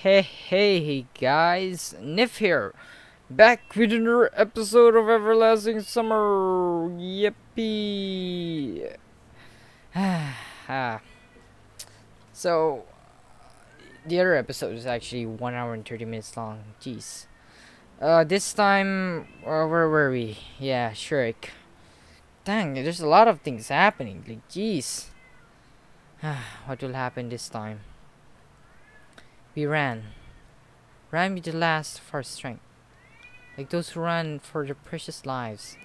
Hey guys, Nif here, back with another episode of Everlasting Summer. Yippee! Ah, so, the other episode is actually 1 hour and 30 minutes long. Jeez. This time, where were we? Yeah, Shrek. Dang, there's a lot of things happening. Like, jeez. What will happen this time? We ran with the last of our strength. Like those who run for their precious lives.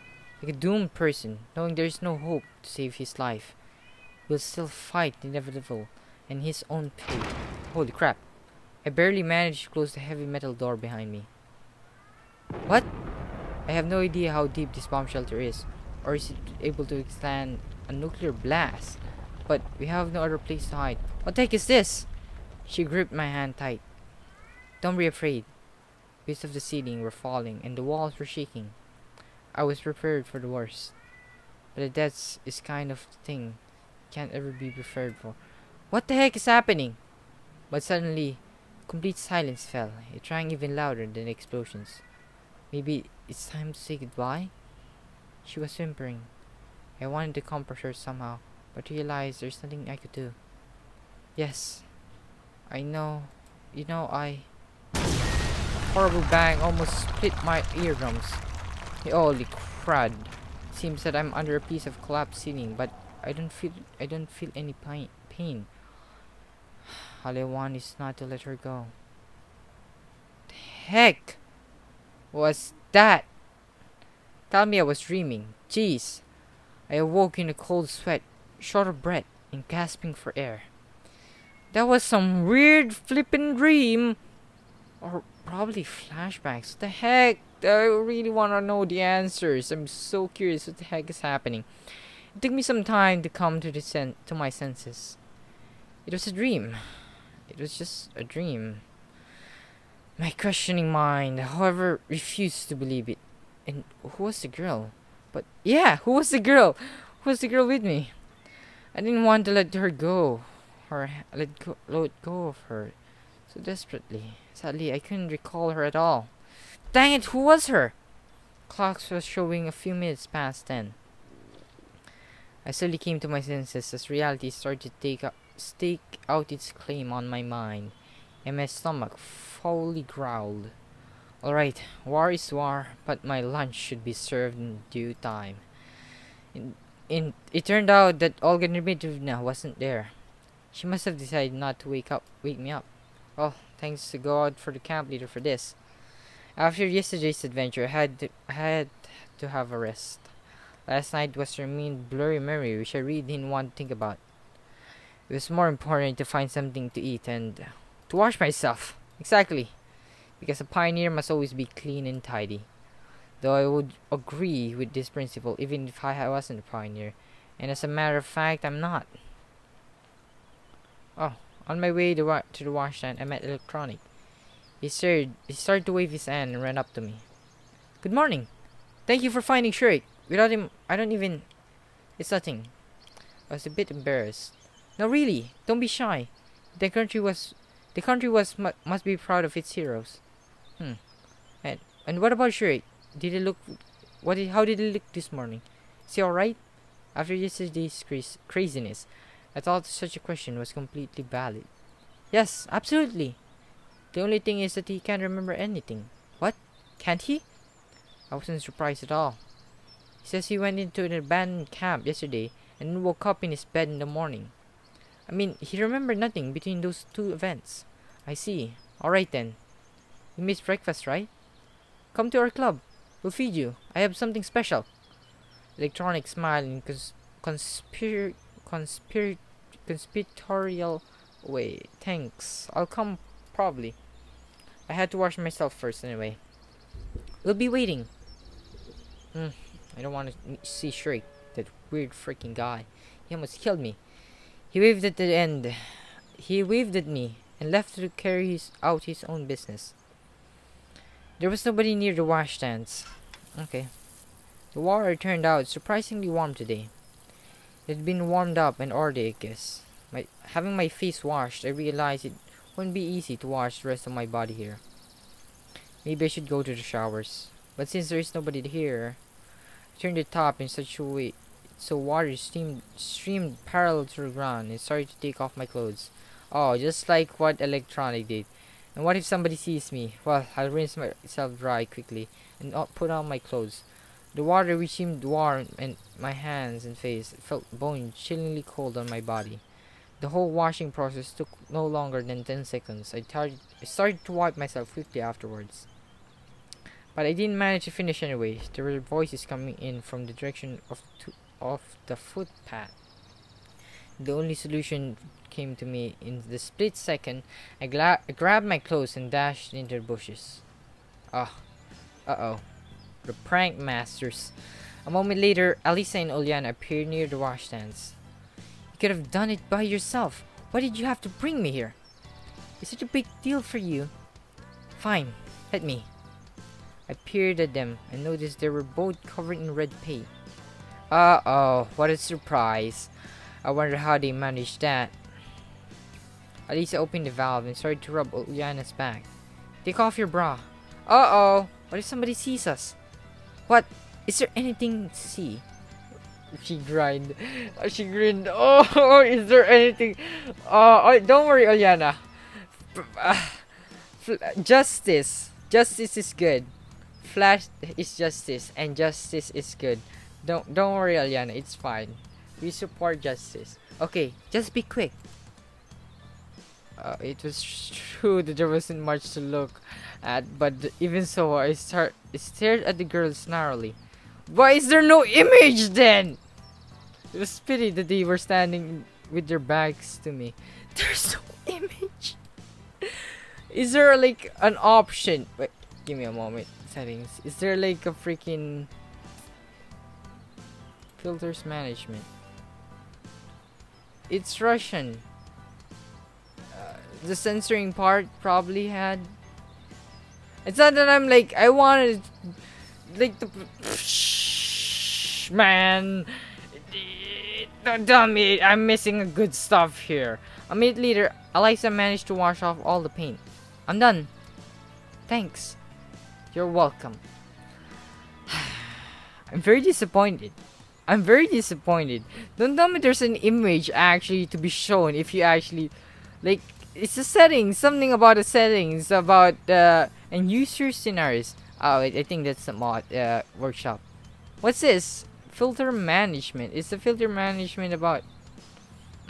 Like a doomed person, knowing there is no hope to save his life, will still fight the inevitable and his own fate. Holy crap. I barely managed to close the heavy metal door behind me. What? I have no idea how deep this bomb shelter is, or is it able to withstand a nuclear blast. But we have no other place to hide. What the heck is this? She gripped my hand tight. Don't be afraid. Bits of the ceiling were falling and the walls were shaking. I was prepared for the worst. But a death is kind of thing can't ever be prepared for. What the heck is happening? But suddenly, complete silence fell. It rang even louder than the explosions. Maybe it's time to say goodbye? She was whimpering. I wanted to comfort her somehow, but realized there's nothing I could do. Yes, I know. I horrible bang almost split my eardrums. Holy crud. Seems that I'm under a piece of collapsed ceiling, but I don't feel any pain. All I want is not to let her go. The heck was that? Tell me I was dreaming. Jeez. I awoke in a cold sweat, short of breath, and gasping for air. That was some weird flippin' dream. Or probably flashbacks. What the heck? I really want to know the answers. I'm so curious what the heck is happening. It took me some time to come to my senses. It was a dream. It was just a dream. My questioning mind, however, refused to believe it. And who was the girl? But yeah, who was the girl? Who was the girl with me? I didn't want to let her go, or let go of her so desperately. Sadly, I couldn't recall her at all. Dang it, who was her? Clocks was showing a few minutes past 10. I slowly came to my senses as reality started to stake out its claim on my mind, and my stomach foully growled. Alright, war is war, but my lunch should be served in due time. It turned out that Olga Dmitrievna wasn't there. She must have decided not to wake me up. Well, thanks to God for the camp leader for this. After yesterday's adventure, I had to have a rest. Last night was a mean blurry memory which I really didn't want to think about. It was more important to find something to eat and to wash myself. Exactly. Because a pioneer must always be clean and tidy. Though I would agree with this principle even if I wasn't a pioneer. And as a matter of fact, I'm not. Oh, on my way to the washstand, I met Electronic. He started to wave his hand and ran up to me. Good morning. Thank you for finding Shrek. Without him, I don't even. It's nothing. I was a bit embarrassed. No, really. Don't be shy. The country was. Must be proud of its heroes. Hmm. And what about Shrek? Did he look? How did he look this morning? Is he all right? After yesterday's craziness, I thought such a question was completely valid. Yes, absolutely. The only thing is that he can't remember anything. What? Can't he? I wasn't surprised at all. He says he went into an abandoned camp yesterday and woke up in his bed in the morning. I mean, he remembered nothing between those two events. I see. Alright then. You missed breakfast, right? Come to our club. We'll feed you. I have something special. Electronic smiled in conspiratorial way. Thanks. I'll come probably. I had to wash myself first anyway. We'll be waiting. I don't want to see Shrek, that weird freaking guy. He almost killed me. He waved at the end. He waved at me and left to carry out his own business. There was nobody near the washstands. Okay. The water turned out surprisingly warm today. It had been warmed up and already, I guess. Having my face washed, I realized it Wouldn't be easy to wash the rest of my body here. Maybe I should go to the showers. But since there is nobody here, I turned the top in such a way so water streamed parallel to the ground and started to take off my clothes. Oh, just like what Electronic did. And what if somebody sees me? Well, I'll rinse myself dry quickly and put on my clothes. The water, which seemed warm and my hands and face, felt bone chillingly cold on my body. The whole washing process took no longer than 10 seconds. I started to wipe myself quickly afterwards. But I didn't manage to finish anyway. There were voices coming in from the direction of the footpath. The only solution came to me in the split second. I grabbed my clothes and dashed into the bushes. Ah, uh-oh. The prank masters. A moment later, Alisa and Uliana appeared near the washstands. You could have done it by yourself. Why did you have to bring me here? Is it a big deal for you? Fine, let me. I peered at them and noticed they were both covered in red paint. Uh-oh, what a surprise. I wonder how they managed that. Alisa opened the valve and started to rub Uliana's back. Take off your bra. Uh-oh, what if somebody sees us? What? Is there anything to see? She grinned. She grinned. Oh, is there anything? Oh, don't worry, Uliana. Justice. Justice is good. Flash is justice, and justice is good. Don't worry, Uliana. It's fine. We support justice. Okay, just be quick. It was true that there wasn't much to look at, but even so, I stared at the girls narrowly. Why is there no image then? It was pity that they were standing with their backs to me. There's no image. Is there like an option? Wait, give me a moment. Settings. Is there like a freaking filters management? It's Russian. The censoring part probably had. It's not that I'm like I wanted like the man. Don't tell me I'm missing a good stuff here. A minute later, Alisa managed to wash off all the paint. I'm done. Thanks. You're welcome. I'm very disappointed. Don't tell me there's an image actually to be shown if you actually like it's the settings, something about the settings about and use your scenarios. Oh wait, I think that's the mod workshop. What's this? Filter management. Is the filter management about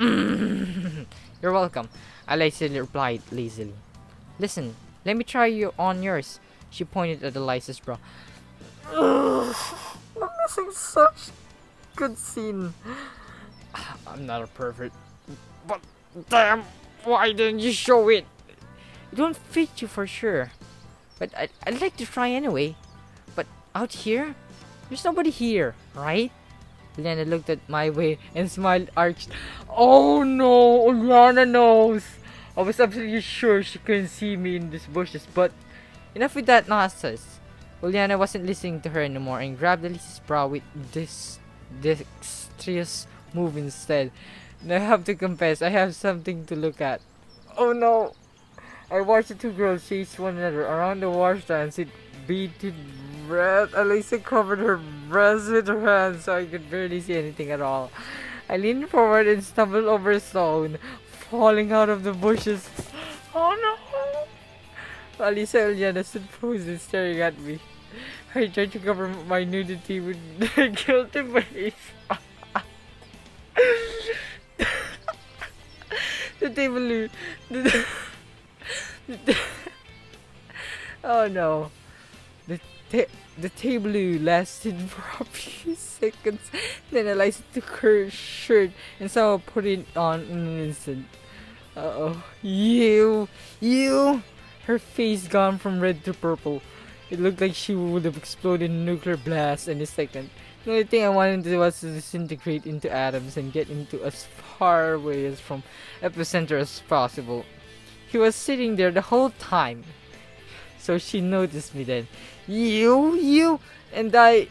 You're welcome. Alisa replied lazily. Listen, let me try you on yours. She pointed at Elisa's bra. I'm missing such good scene. I'm not a perfect, but damn, why didn't you show it? It won't fit you for sure, but I'd like to try anyway. But out here, there's nobody here, right? Lena looked at my way and smiled arched. Oh no, Lana knows. I was absolutely sure she couldn't see me in these bushes, but enough with that nonsense. Uliana wasn't listening to her anymore and grabbed Elisa's bra with this dexterous move instead. And I have to confess, I have something to look at. Oh no! I watched the two girls chase one another around the washstand with bated breath. Elisa covered her breast with her hands so I could barely see anything at all. I leaned forward and stumbled over a stone, falling out of the bushes. Oh no! Alisa and Uliana stood frozen, staring at me. I tried to cover my nudity with a guilty face. The table. Oh no. The table lasted for a few seconds. Then Eliza took her shirt and somehow put it on in an instant. Uh-oh. You! Her face gone from red to purple. It looked like she would have exploded in a nuclear blast in a second. The only thing I wanted to do was to disintegrate into atoms and get into as far away as from epicenter as possible. He was sitting there the whole time. So she noticed me then. You! And I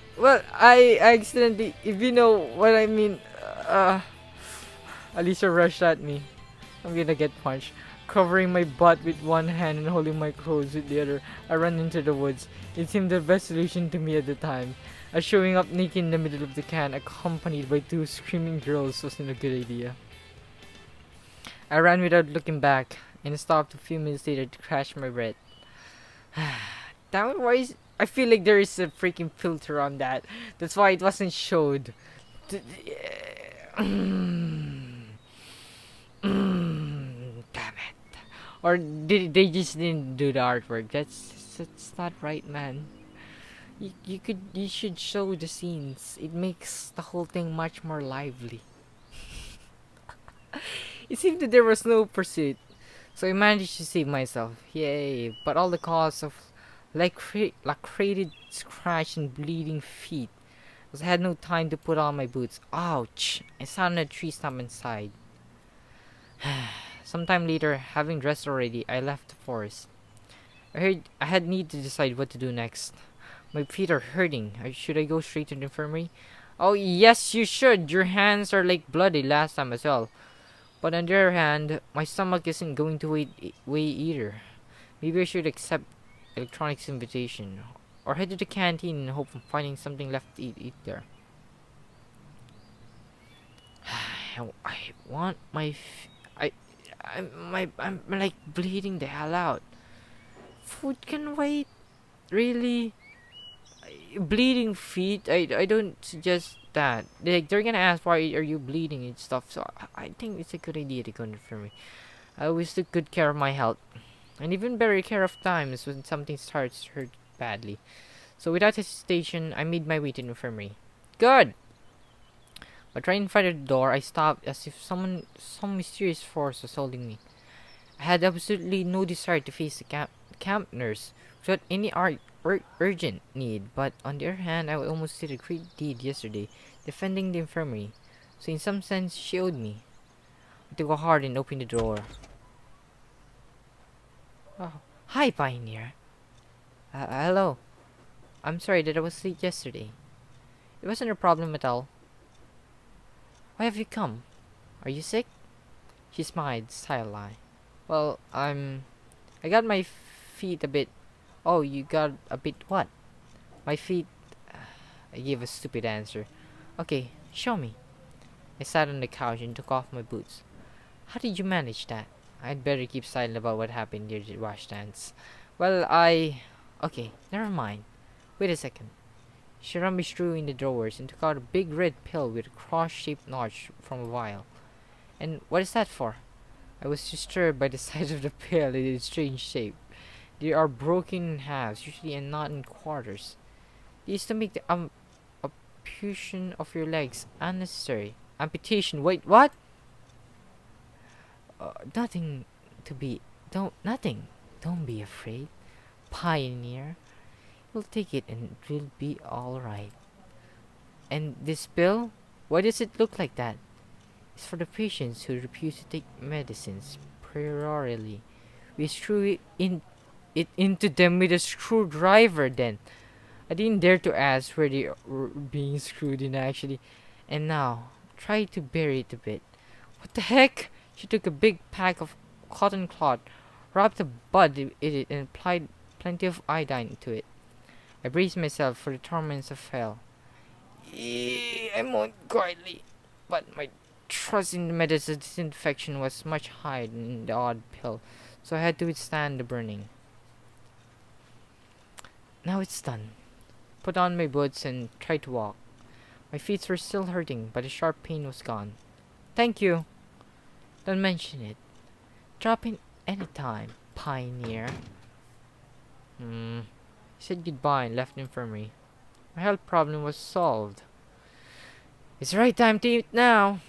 accidentally, if you know what I mean, Alicia rushed at me. I'm gonna get punched. Covering my butt with one hand and holding my clothes with the other, I ran into the woods. It seemed the best solution to me at the time, as showing up naked in the middle of the can, accompanied by two screaming girls, wasn't a good idea. I ran without looking back, and stopped a few minutes later to catch my breath. Damn it, why is... I feel like there is a freaking filter on that. That's why it wasn't showed. Damn it. Or did they just didn't do the artwork? That's not right, man. You should show the scenes. It makes the whole thing much more lively. It seemed that there was no pursuit, so I managed to save myself. Yay! But all the cause of lacerated scratch and bleeding feet, because I had no time to put on my boots. Ouch! I sat on a tree stump inside. Sometime later, having dressed already, I left the forest. I heard I had need to decide what to do next. My feet are hurting. Should I go straight to the infirmary? Oh yes, you should. Your hands are like bloody last time as well. But on the other hand, my stomach isn't going to wait either. Maybe I should accept Electronic's invitation, or head to the canteen and hope of finding something left to eat there. I want my... I'm like bleeding the hell out. Food can wait? Really? Bleeding feet? I don't suggest that. Like, they're gonna ask why are you bleeding and stuff, so I think it's a good idea to go to the infirmary. I always took good care of my health, and even better care of times when something starts to hurt badly. So without hesitation, I made my way to the infirmary. Good! But right in front of the door, I stopped as if some mysterious force was holding me. I had absolutely no desire to face the camp nurse without any urgent need, but on the other hand, I almost did a great deed yesterday, defending the infirmary, so in some sense, she owed me. I took a hard and opened the door. Oh, hi, Pioneer. Hello. I'm sorry that I was late yesterday. It wasn't a problem at all. Why have you come? Are you sick? She smiled, side-eye. Well, I got my feet a bit... Oh, you got a bit what? My feet... I gave a stupid answer. Okay, show me. I sat on the couch and took off my boots. How did you manage that? I'd better keep silent about what happened near the washstands. Well, Okay, never mind. Wait a second. She rummaged through in the drawers and took out a big red pill with a cross-shaped notch from a vial. And what is that for? I was disturbed by the size of the pill in its strange shape. They are broken in halves, usually, and not in quarters. They used to make the amputation of your legs unnecessary. Amputation? Wait, what? Nothing to be... Nothing. Don't be afraid. Pioneer. We'll take it and it will be alright. And this pill? Why does it look like that? It's for the patients who refuse to take medicines priorly. We screw it into them with a screwdriver then. I didn't dare to ask where they were being screwed in actually. And now, try to bury it a bit. What the heck? She took a big pack of cotton cloth, wrapped a bud in it, and applied plenty of iodine to it. I braced myself for the torments of hell. I moaned quietly, but my trust in the medicine disinfection was much higher than the odd pill, so I had to withstand the burning. Now it's done. Put on my boots and tried to walk. My feet were still hurting, but the sharp pain was gone. Thank you. Don't mention it. Drop in any time, Pioneer. He said goodbye and left the infirmary. My health problem was solved. It's the right time to eat now.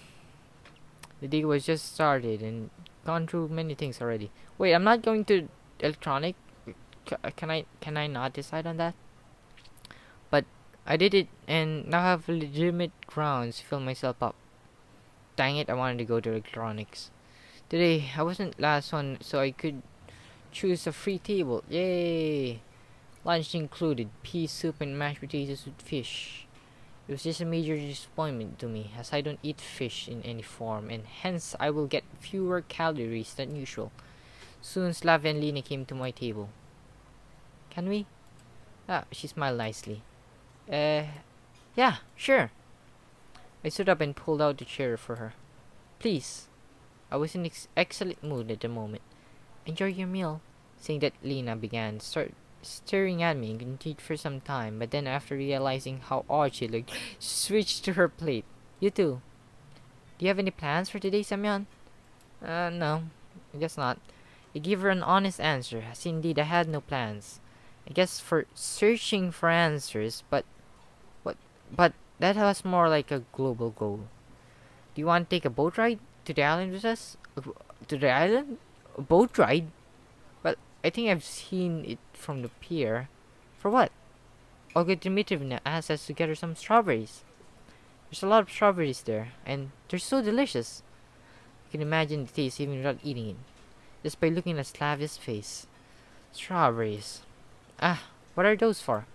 The day was just started and gone through many things already. Wait, I'm not going to electronic. Can I not decide on that? But I did it and now have legitimate grounds to fill myself up. Dang it, I wanted to go to electronics. Today, I wasn't last one, so I could choose a free table. Yay! Lunch included pea soup and mashed potatoes with fish. It was just a major disappointment to me, as I don't eat fish in any form, and hence I will get fewer calories than usual. Soon Slavia and Lina came to my table. Can we? Ah, she smiled nicely. Uh, yeah, sure. I stood up and pulled out the chair for her. Please. I was in excellent mood at the moment. Enjoy your meal. Saying that, Lina began staring at me and continued for some time, but then after realizing how odd she looked, she switched to her plate. You too. Do you have any plans for today, Semyon? No. I guess not. I gave her an honest answer, as indeed I had no plans. I guess for searching for answers, what but that was more like a global goal. Do you want to take a boat ride to the island with us? To the island? A boat ride? Well, I think I've seen it from the pier. For what? Olga Dmitrievna asked us to get her some strawberries. There's a lot of strawberries there, and they're so delicious. You can imagine the taste even without eating it, just by looking at Slavia's face. Strawberries. Ah, what are those for?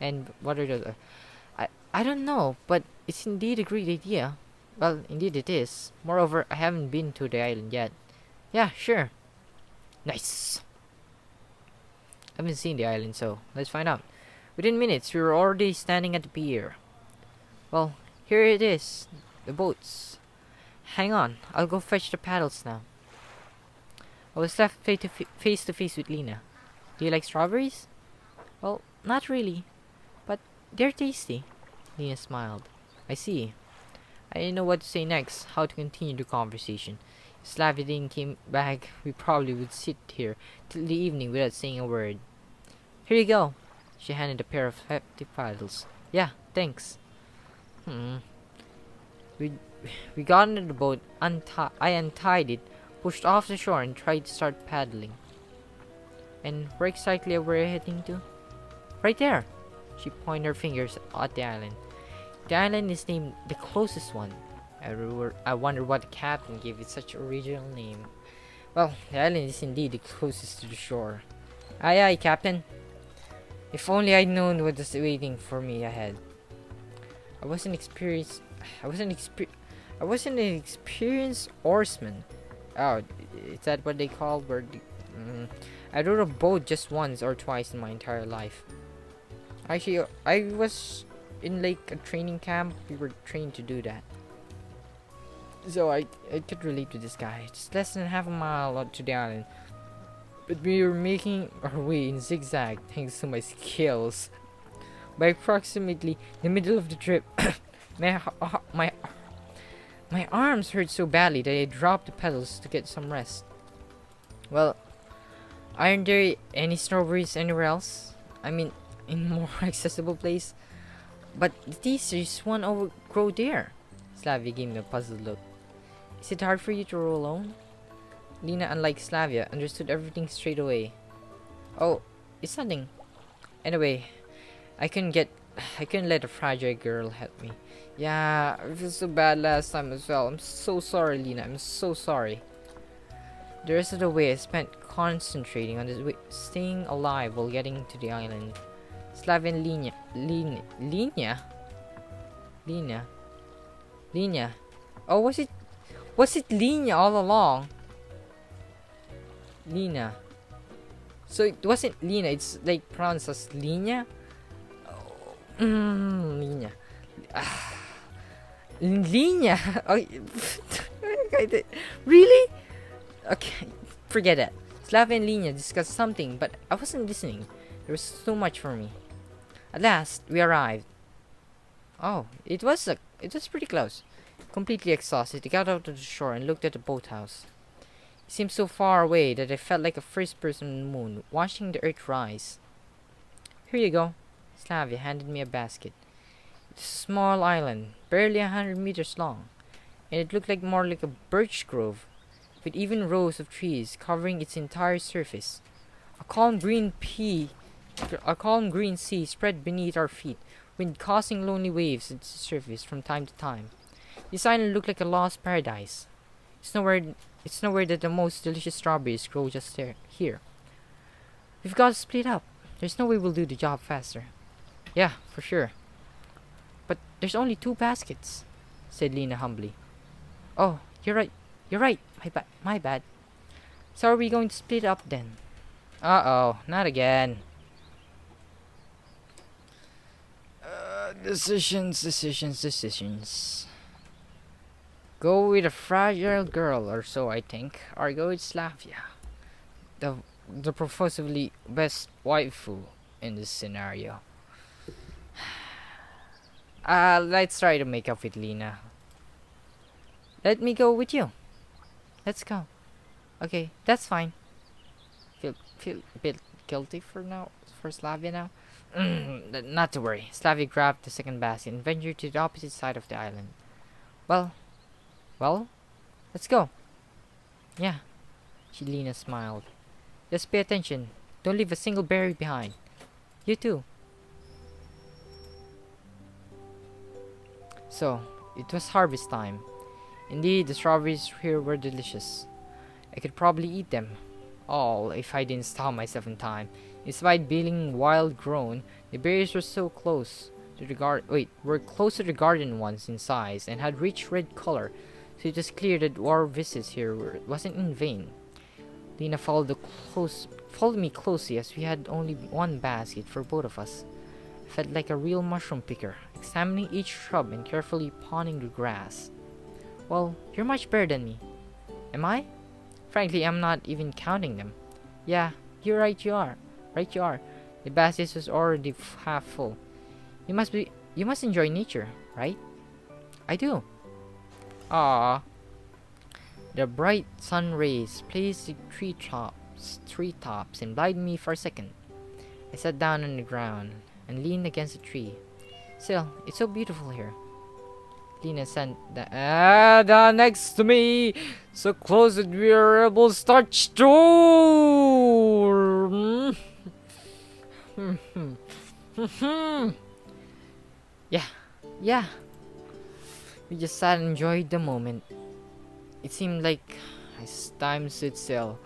And what are those? I don't know, but it's indeed a great idea. Well, indeed it is. Moreover, I haven't been to the island yet. Yeah, sure. Nice. I haven't seen the island, so let's find out. Within minutes, we were already standing at the pier. Well, here it is. The boats. Hang on, I'll go fetch the paddles now. I was left face to face with Lina. Do you like strawberries? Well, not really, but they're tasty. Lina smiled. I see. I didn't know what to say next, how to continue the conversation. If Slavadin came back, we probably would sit here till the evening without saying a word. Here you go. She handed a pair of hefty paddles. Yeah, thanks. We we got into the boat. I untied it, pushed off the shore, and tried to start paddling. And where exactly are we heading to? Right there. She pointed her fingers at the island. The island is named the closest one. I wonder what the captain gave it such original name. Well, the island is indeed the closest to the shore. Aye, aye, Captain. If only I'd known what was waiting for me ahead. I wasn't experienced. I wasn't an experienced oarsman. Oh, is that what they call where? I rode a boat just once or twice in my entire life. Actually, I was in like a training camp. We were trained to do that. So I could relate to this guy. Just less than half a mile out to the island. But we were making our way in zigzag thanks to my skills. By approximately the middle of the trip, my arms hurt so badly that I dropped the pedals to get some rest. Well, aren't there any strawberries anywhere else? I mean, in a more accessible place? But there's one overgrow there. Slavia gave me a puzzled look. Is it hard for you to row alone? Lina, unlike Slavia, understood everything straight away. Oh, it's nothing. Anyway, I couldn't let a fragile girl help me. Yeah, I feel so bad last time as well. I'm so sorry, Lina. I'm so sorry. The rest of the way I spent concentrating on this way, staying alive while getting to the island. Slavia and Lina. Oh, was it Lina all along? Lina. So it wasn't Lina, it's like pronounced as Lina? Lina. Lina. Oh, really? Okay, forget that. Slavia and Lina discussed something, but I wasn't listening. There was too much for me. At last, we arrived. Oh, it was pretty close. Completely exhausted, I got out of the shore and looked at the boathouse. It seemed so far away that I felt like a first person on the moon, watching the earth rise. Here you go. Slavia handed me a basket. It's a small island, barely 100 meters long, and it looked like more like a birch grove, with even rows of trees covering its entire surface. A calm green sea spread beneath our feet, wind causing lonely waves at the surface from time to time. This island looked like a lost paradise. It's nowhere that the most delicious strawberries grow just here. We've got to split up. There's no way we'll do the job faster. Yeah, for sure. But there's only 2 baskets, said Lina humbly. Oh, you're right. My bad. So are we going to split up then? Uh-oh, not again. Decisions. Go with a fragile girl or so, I think. Or go with Slavia. The the proposably best waifu in this scenario. Let's try to make up with Lena. Let me go with you. Let's go. Okay, that's fine. Feel a bit guilty for now, for Slavia now. Not to worry. Slavia grabbed the second basket and ventured to the opposite side of the island. Well, well, let's go. Yeah, Lena smiled. Just pay attention. Don't leave a single berry behind. You too. So, it was harvest time. Indeed, the strawberries here were delicious. I could probably eat them all if I didn't stop myself in time. Despite being wild grown, the berries were so close to the were close to the garden ones in size and had rich red color, so it was clear that our visits here wasn't in vain. Lena followed me closely as we had only one basket for both of us. I felt like a real mushroom picker, examining each shrub and carefully pawning the grass. Well, you're much better than me. Am I? Frankly, I'm not even counting them. Yeah, you're right, you are. Right you are. The basket was already half full. You must enjoy nature, right? I do. Ah, the bright sun rays placed the treetops and blinded me for a second. I sat down on the ground and leaned against a tree. Still, it's so beautiful here. Lena sat down next to me, so close that we were able to touch door. Yeah, yeah. We just sat and enjoyed the moment. It seemed like as time stood still.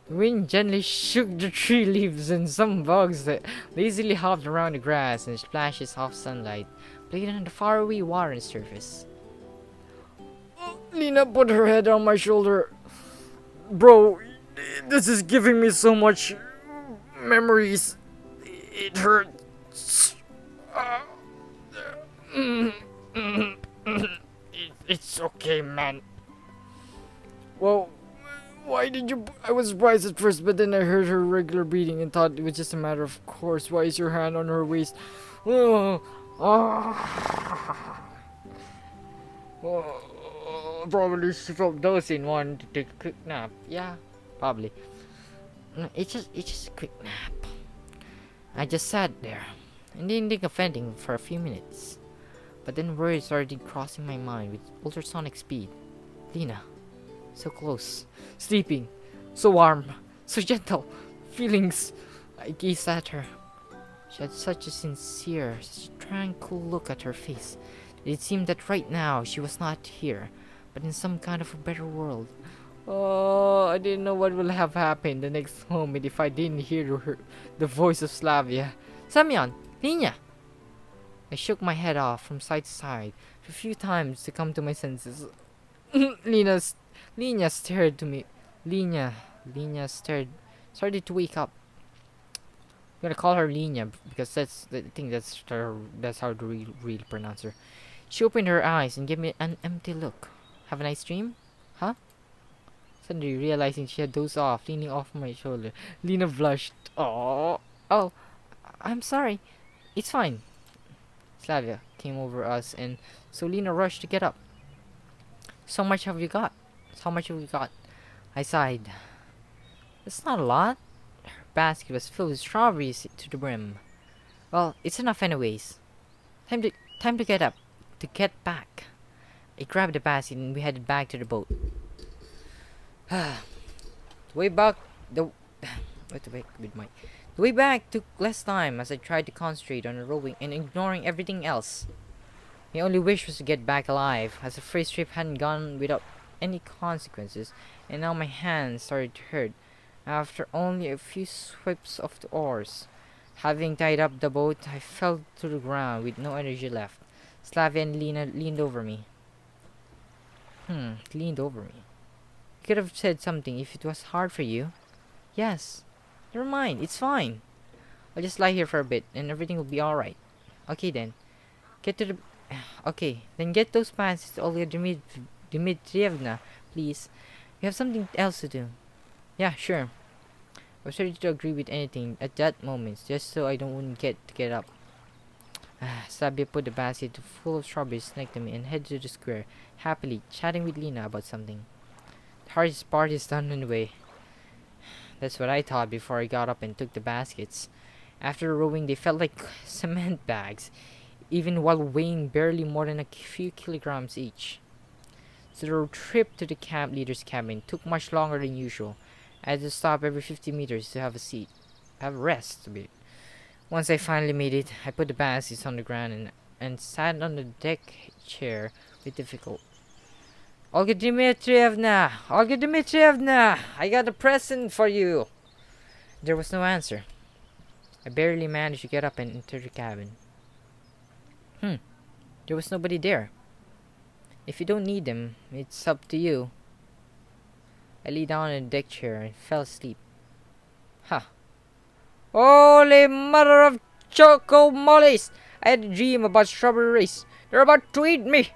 The wind gently shook the tree leaves and some bugs that lazily hopped around the grass and splashes of sunlight played on the faraway water surface. Lena put her head on my shoulder. Bro, this is giving me so much memories. It hurts. It's okay, man. Well, why did you... I was surprised at first, but then I heard her regular breathing and thought it was just a matter of course. Why is your hand on her waist? Oh, probably she felt dozy and wanted to take a quick nap. Yeah, probably. No, it's just a quick nap. I just sat there and didn't think of anything for a few minutes. But then words started crossing my mind with ultrasonic speed. Lena. So close. Sleeping. So warm. So gentle. Feelings. I gazed at her. She had such a sincere, such a tranquil look at her face. It seemed that right now she was not here, but in some kind of a better world. Oh, I didn't know what would have happened the next moment if I didn't hear the voice of Slavia. Semyon! Lena! I shook my head off from side to side a few times to come to my senses. Lena stared to me. Lena started to wake up. I'm gonna call her Lena because that's the thing. That's how to really pronounce her. She opened her eyes and gave me an empty look. Have a nice dream, huh? Suddenly realizing she had dozed off, leaning off my shoulder, Lena blushed. Oh, I'm sorry. It's fine. Slavia came over us, and so Lena rushed to get up. So much have you got? How much have we got? I sighed. It's not a lot. Her basket was filled with strawberries to the brim. Well, it's enough anyways. Time to get up. To get back. I grabbed the basket and we headed back to the boat. Way back the way back took less time as I tried to concentrate on the rowing and ignoring everything else. My only wish was to get back alive, as the first trip hadn't gone without any consequences, and now my hands started to hurt after only a few sweeps of the oars. Having tied up the boat, I fell to the ground with no energy left. Slavia and Lena leaned over me. could have said something if it was hard for you. Yes. Never mind, it's fine. I'll just lie here for a bit and everything will be alright. Okay then. Get to the... Okay, then get those pants to Olga Dmitrievna, please. We have something else to do. Yeah, sure. I was ready to agree with anything at that moment, just so I wouldn't get up. Sabia put the basket full of strawberries next to me and headed to the square, happily chatting with Lena about something. The hardest part is done anyway. That's what I thought before I got up and took the baskets. After rowing, they felt like cement bags, even while weighing barely more than a few kilograms each. So the trip to the camp leader's cabin took much longer than usual. I had to stop every 50 meters to have a rest a bit. Once I finally made it, I put the baskets on the ground and sat on the deck chair with difficulty. Olga Dmitrievna! Olga Dmitrievna! I got a present for you! There was no answer. I barely managed to get up and enter the cabin. There was nobody there. If you don't need them, it's up to you. I lay down in the deck chair and fell asleep. Holy mother of choco mollies! I had a dream about strawberry race. They're about to eat me!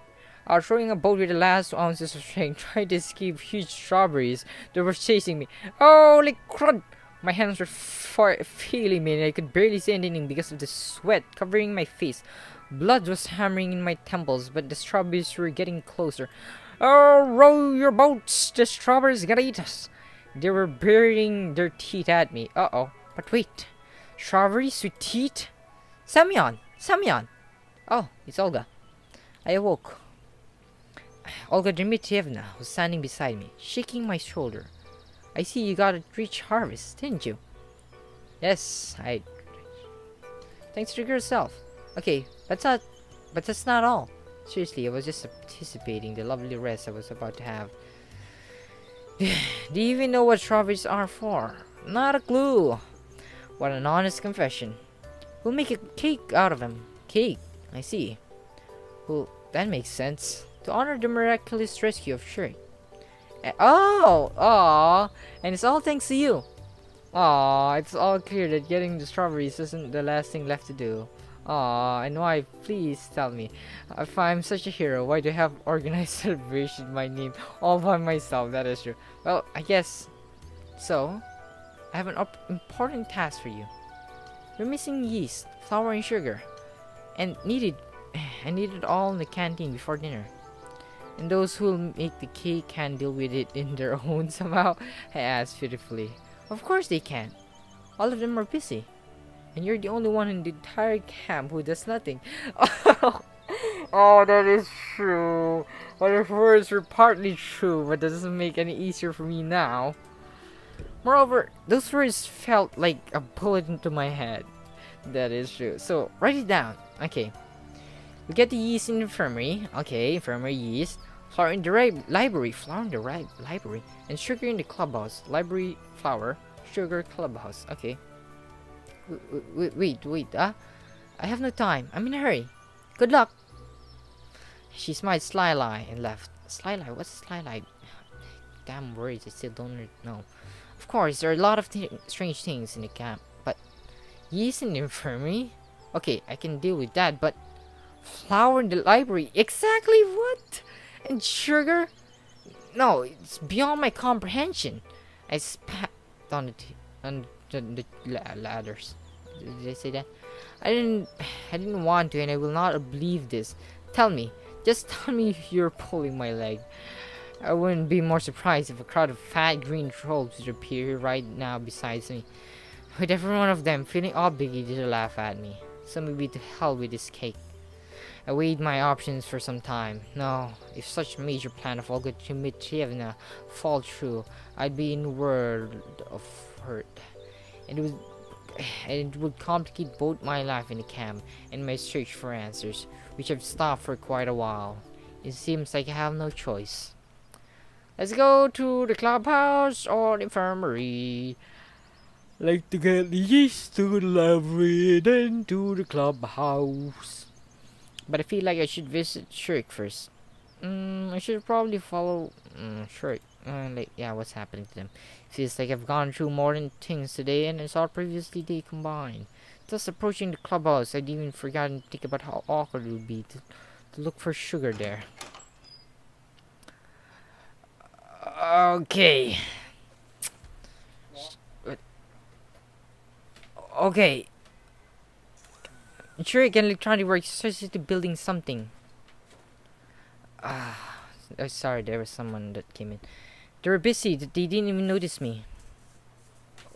I was throwing a boat with the last ounces of strength, trying to escape huge strawberries that were chasing me. Holy crud! My hands were feeling me and I could barely say anything because of the sweat covering my face. Blood was hammering in my temples, but the strawberries were getting closer. Oh, row your boats! The strawberries gonna eat us! They were baring their teeth at me. Uh-oh. But wait. Strawberries with teeth? Semyon! Semyon! Oh, it's Olga. I awoke. Olga Dmitrievna was standing beside me, shaking my shoulder. I see you got a rich harvest, didn't you? Yes, Thanks to yourself. Okay, but that's not all. Seriously, I was just anticipating the lovely rest I was about to have. Do you even know what strawberries are for? Not a clue. What an honest confession. We'll make a cake out of them. Cake? I see. Well, that makes sense. To honor the miraculous rescue of Shuri. Oh! Aww! And it's all thanks to you. Aww, it's all clear that getting the strawberries isn't the last thing left to do. Aww, and why? Please tell me. If I'm such a hero, why do I have organized celebration in my name all by myself? That is true. Well, I guess. So, I have an important task for you. You're missing yeast, flour, and sugar. And I needed all in the canteen before dinner. And those who'll make the cake can deal with it in their own somehow? I asked pitifully. Of course they can. All of them are busy. And you're the only one in the entire camp who does nothing. Oh, that is true. Well, the words were partly true, but that doesn't make any easier for me now. Moreover, those words felt like a bullet into my head. That is true. So, write it down. Okay. We get the yeast in the infirmary. Okay, infirmary yeast. Flour in the library. Flour in the library. And sugar in the clubhouse. Library, flour, sugar, clubhouse. Okay. Wait. I have no time. I'm in a hurry. Good luck. She smiled slyly and left. Slyly? What's slyly? Damn words, I still don't know. Of course, there are a lot of strange things in the camp, but yeast in the infirmary? Okay, I can deal with that, but flour in the library? Exactly what? And sugar? No, it's beyond my comprehension. I spat on the ladders. Did I say that? I didn't want to, and I will not believe this. Tell me. Just tell me if you're pulling my leg. I wouldn't be more surprised if a crowd of fat green trolls would appear right now beside me, with every one of them feeling obligated to laugh at me. So maybe to hell with this cake. I weighed my options for some time. No, if such a major plan of Olga Dmitrievna fall true, I'd be in a world of hurt. And it would complicate both my life in the camp and my search for answers, which I've stopped for quite a while. It seems like I have no choice. Let's go to the clubhouse or the infirmary. Like to get the yeast to the library, then to the clubhouse. But I feel like I should visit Shirk first. I should probably follow Shirk. Like, yeah, what's happening to them? Feels like I've gone through more than things today and I saw previously they combined. Thus, approaching the clubhouse, I'd even forgotten to think about how awkward it would be to look for sugar there. Okay. Okay. Sure, I can electronic work to building something. Sorry, there was someone that came in. They were busy. They didn't even notice me.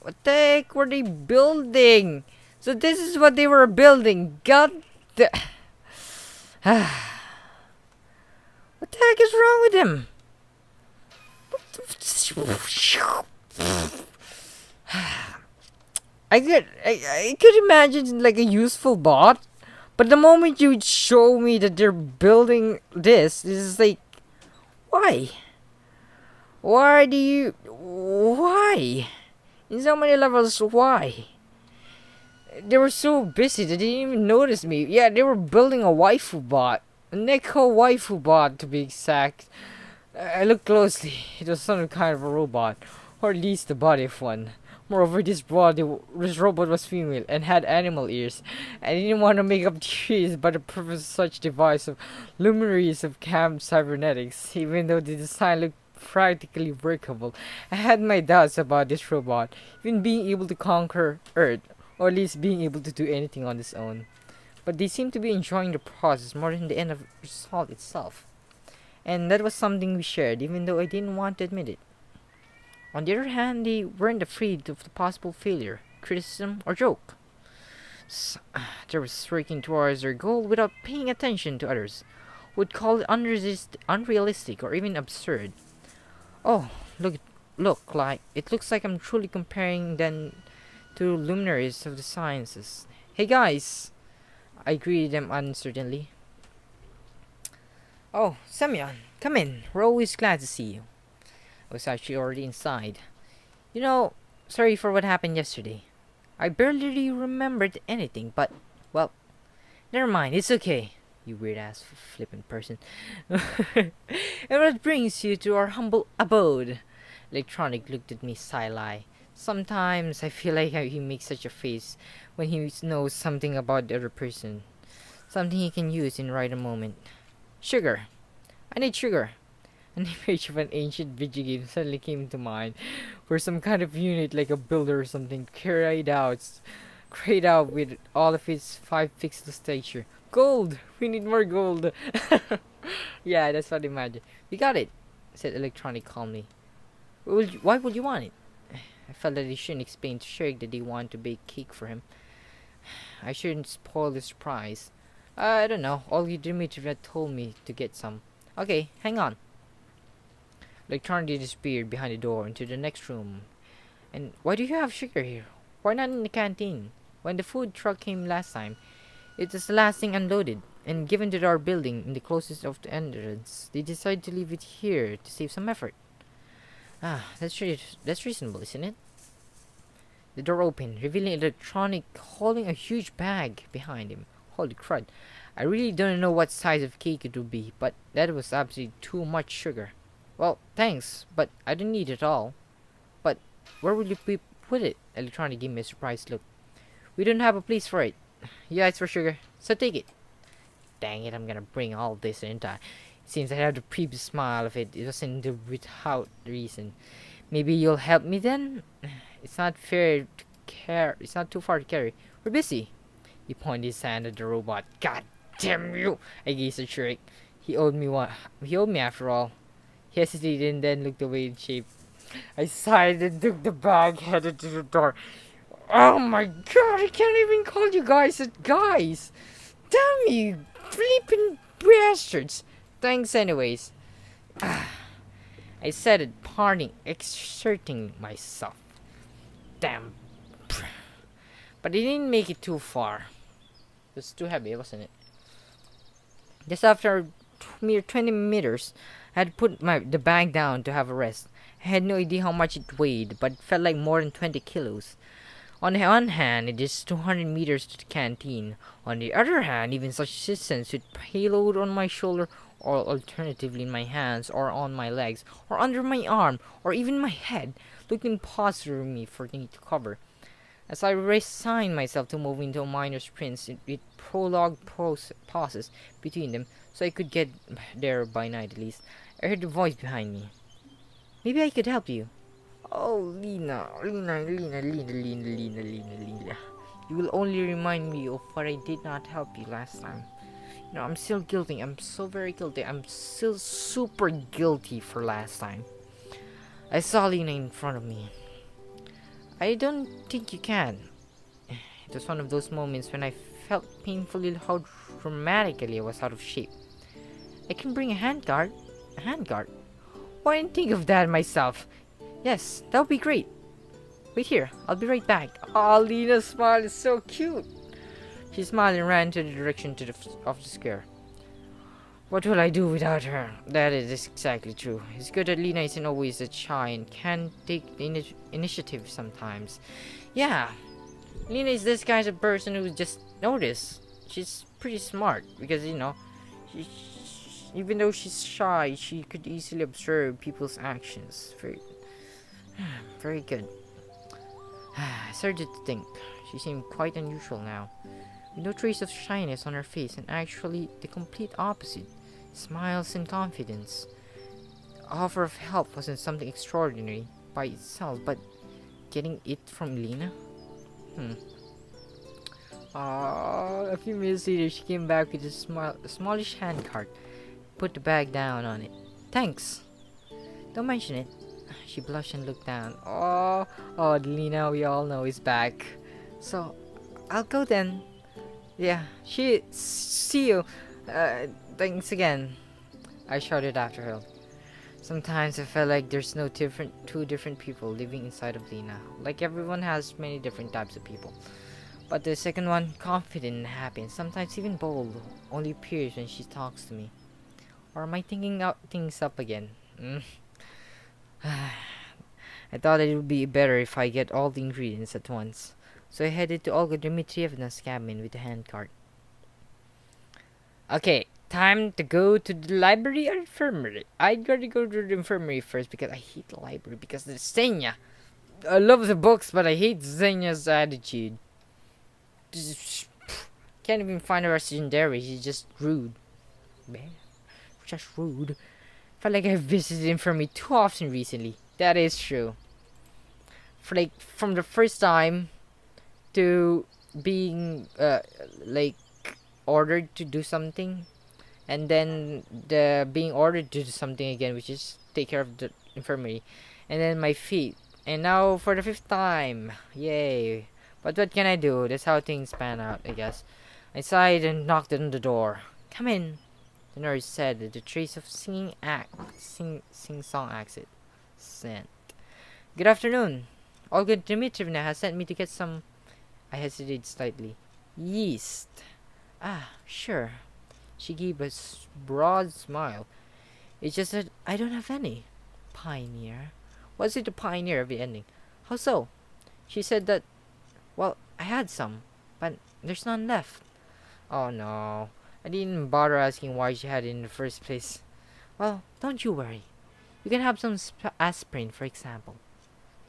What the heck were they building? So this is what they were building. God the... What the heck is wrong with them? I could imagine like a useful bot, but the moment you show me that they're building this is like, why? Why do you? Why? In so many levels, why? They were so busy they didn't even notice me. Yeah, they were building a waifu bot. A Neko waifu bot to be exact. I looked closely. It was some kind of a robot. Or at least the body of one. Moreover, this robot was female and had animal ears. I didn't want to make up theories about the purpose of such device of luminaries of camp cybernetics, even though the design looked practically workable. I had my doubts about this robot, even being able to conquer Earth, or at least being able to do anything on its own. But they seemed to be enjoying the process more than the end of result itself. And that was something we shared, even though I didn't want to admit it. On the other hand, they weren't afraid of the possible failure, criticism, or joke. They were working towards their goal without paying attention to others, who would call it unrealistic or even absurd. Oh, it looks like I'm truly comparing them to luminaries of the sciences. Hey guys, I greeted them uncertainly. Oh, Semyon, come in. We're always glad to see you. I was actually already inside. You know, sorry for what happened yesterday. I barely remembered anything, but, well, never mind, it's okay. You weird ass flippant person. And what brings you to our humble abode? Electronic looked at me side-eye. Sometimes I feel like he makes such a face when he knows something about the other person. Something he can use in right a moment. Sugar. I need sugar. An image of an ancient video game suddenly came to mind, where some kind of unit like a builder or something carried out with all of its 5 pixel stature. Gold! We need more gold! Yeah, that's what I imagined. We got it, said Electronic calmly. Why would you want it? I felt that he shouldn't explain to Shirk that they want to bake cake for him. I shouldn't spoil the surprise. I don't know. All Dimitri had told me to get some. Okay, hang on. Electronic disappeared behind the door into the next room. And why do you have sugar here? Why not in the canteen? When the food truck came last time, it was the last thing unloaded, and given that our building in the closest of the entrance, they decided to leave it here to save some effort. That's reasonable, isn't it? The door opened, revealing Electronic holding a huge bag behind him. Holy crud. I really don't know what size of cake it would be, but that was absolutely too much sugar. Well, thanks, but I don't need it all. But where would you put it? Electronic gave me a surprised look. We don't have a place for it. Yeah, it's for sugar, so take it. Dang it, I'm gonna bring all this in. It seems I have the previous smile of it. It wasn't without reason. Maybe you'll help me then? It's not fair to care. It's not too far to carry. We're busy. He pointed his hand at the robot. God damn you! I gazed at Shrek. He owed me one. He owed me after all. He hesitated and then looked away in shape. I sighed and took the bag, headed to the door. Oh my god, I can't even call you guys guys! Damn you, flippin' bastards! Thanks anyways. I said it, parting, exerting myself. Damn. But it didn't make it too far. It was too heavy, wasn't it? Just after mere 20 meters, I had put the bag down to have a rest. I had no idea how much it weighed, but it felt like more than 20 kilos. On the one hand, it is 200 meters to the canteen. On the other hand, even such distance with payload on my shoulder or alternatively in my hands, or on my legs, or under my arm, or even my head, looking past through me for me to cover. As I resigned myself to moving into minor sprints with prolonged pauses between them, so I could get there by night at least, I heard a voice behind me. Maybe I could help you. Oh, Lena. You will only remind me of what I did not help you last time. You know, I'm still guilty. I'm so very guilty. I'm still super guilty for last time. I saw Lena in front of me. I don't think you can. It was one of those moments when I felt painfully how dramatically I was out of shape. I can bring a handguard. A handguard? Why didn't think of that myself? Yes, that would be great. Wait here, I'll be right back. Oh, Lena's smile is so cute. She smiled and ran to the direction of the square. What will I do without her? That is exactly true. It's good that Lena isn't always that shy and can take the initiative sometimes. Yeah, Lena is this kind of person who just notice. She's pretty smart because, you know, she, even though she's shy, she could easily observe people's actions. Very good. I started to think. She seemed quite unusual now, with no trace of shyness on her face, and actually the complete opposite. Smiles and confidence. Offer of help wasn't something extraordinary by itself, but getting it from Lena? A few minutes later, she came back with a smallish handcart. Put the bag down on it. Thanks. Don't mention it. She blushed and looked down. Oh, Lena, we all know is back. So, I'll go then. Yeah, see you. Thanks again. I shouted after her. Sometimes I felt like there's two different people living inside of Lena. Like everyone has many different types of people. But the second one, confident and happy, and sometimes even bold, only appears when she talks to me. Or am I thinking out things up again? I thought it would be better if I get all the ingredients at once. So I headed to Olga Dmitrievna's cabin with the handcart. Okay, time to go to the library or infirmary. I'd rather go to the infirmary first because I hate the library because there's Xenia. I love the books, but I hate Xenia's attitude. Can't even find her legendary. She's just rude. Just rude. Felt like I've visited infirmary too often recently. That is true. From the first time to being ordered to do something, and then the being ordered to do something again, which is take care of the infirmary, and then my feet, and now for the fifth time. Yay. But what can I do? That's how things pan out, I guess. I sighed and knocked on the door. Come in, the nurse said with a trace of sing-song accent. Good afternoon. Olga Dmitrievna has sent me to get some. I hesitated slightly. Yeast. Ah, sure. She gave a broad smile. It's just that I don't have any. Pioneer. Was it the pioneer of the ending? How so? She said that. Well, I had some, but there's none left. Oh no. I didn't bother asking why she had it in the first place. Well, don't you worry. You can have some aspirin, for example.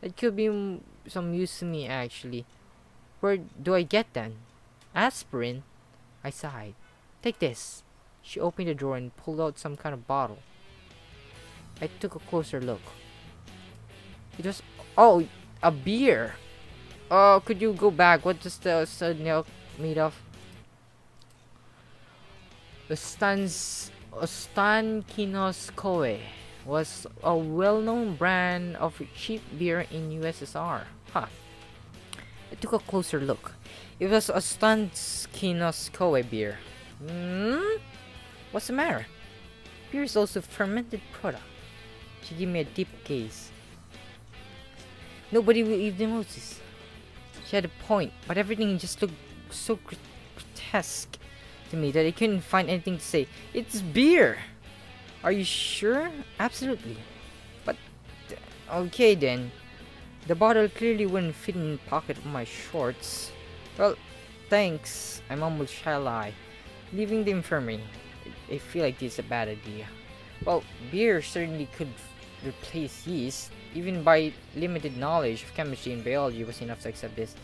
That could be some use to me, actually. Where do I get them? Aspirin? I sighed. Take this. She opened the drawer and pulled out some kind of bottle. I took a closer look. It was... Oh, a beer! Oh, could you go back? What does the milk made of? Ostankinoskoe was a well-known brand of cheap beer in USSR. Huh. I took a closer look. It was a Ostankinoskoe beer. What's the matter? Beer is also a fermented product. She gave me a deep gaze. Nobody will even notice. She had a point, but everything just looked so grotesque to me that I couldn't find anything to say. It's beer! Are you sure? Absolutely. But, okay then. The bottle clearly wouldn't fit in the pocket of my shorts. Well, thanks. I mumbled shyly, leaving the infirmary. I feel like this is a bad idea. Well, beer certainly could replace yeast. Even by limited knowledge of chemistry and biology was enough to accept this.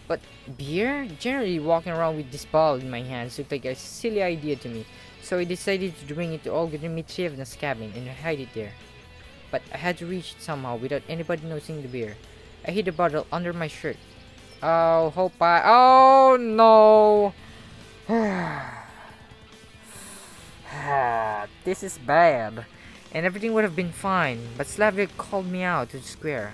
But beer? Generally, walking around with this bottle in my hands looked like a silly idea to me. So I decided to bring it to Olga Dmitrievna's cabin and hide it there. But I had to reach it somehow without anybody noticing the beer. I hid the bottle under my shirt. Oh, hope I. Oh no! This is bad. And everything would have been fine, but Slavia called me out to the square.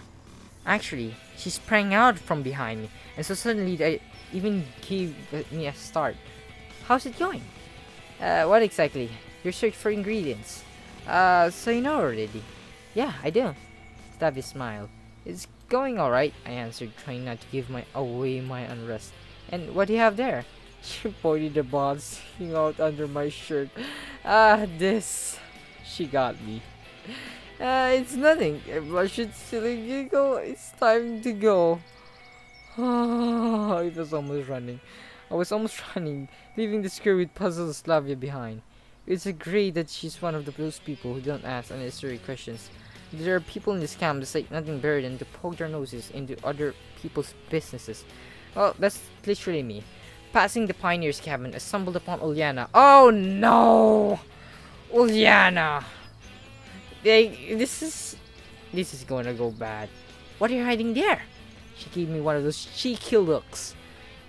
Actually, she sprang out from behind me, and so suddenly I even gave me a start. How's it going? What exactly? Your search for ingredients. So you know already. Yeah, I do. Slavia smiled. It's going alright, I answered, trying not to give away my unrest. And what do you have there? She pointed the ball sticking out under my shirt. This. She got me. It's nothing. I blushed silly giggle. It's time to go. It was almost running. I was almost running, leaving the square with puzzled Slavia behind. It's a great that she's one of those people who don't ask unnecessary questions. There are people in this camp that like nothing better than to poke their noses into other people's businesses. Well, that's literally me. Passing the pioneer's cabin, I stumbled upon Uliana. Oh no! Uliana! This is gonna go bad. What are you hiding there? She gave me one of those cheeky looks.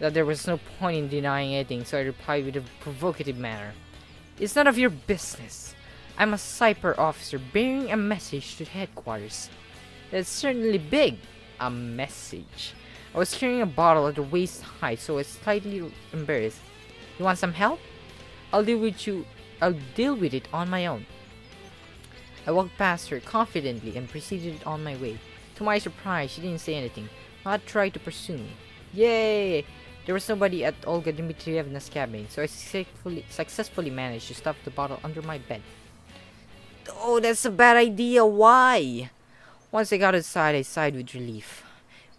That there was no point in denying anything, so I replied with a provocative manner. It's none of your business. I'm a Cyper officer bearing a message to headquarters. It's certainly big. A message. I was carrying a bottle at the waist height, so I was slightly embarrassed. You want some help? I'll deal with it on my own. I walked past her confidently and proceeded on my way. To my surprise, she didn't say anything, not try to pursue me. Yay! There was nobody at Olga Dmitrievna's cabin, so I successfully managed to stuff the bottle under my bed. Oh, that's a bad idea. Why? Once I got outside, I sighed with relief.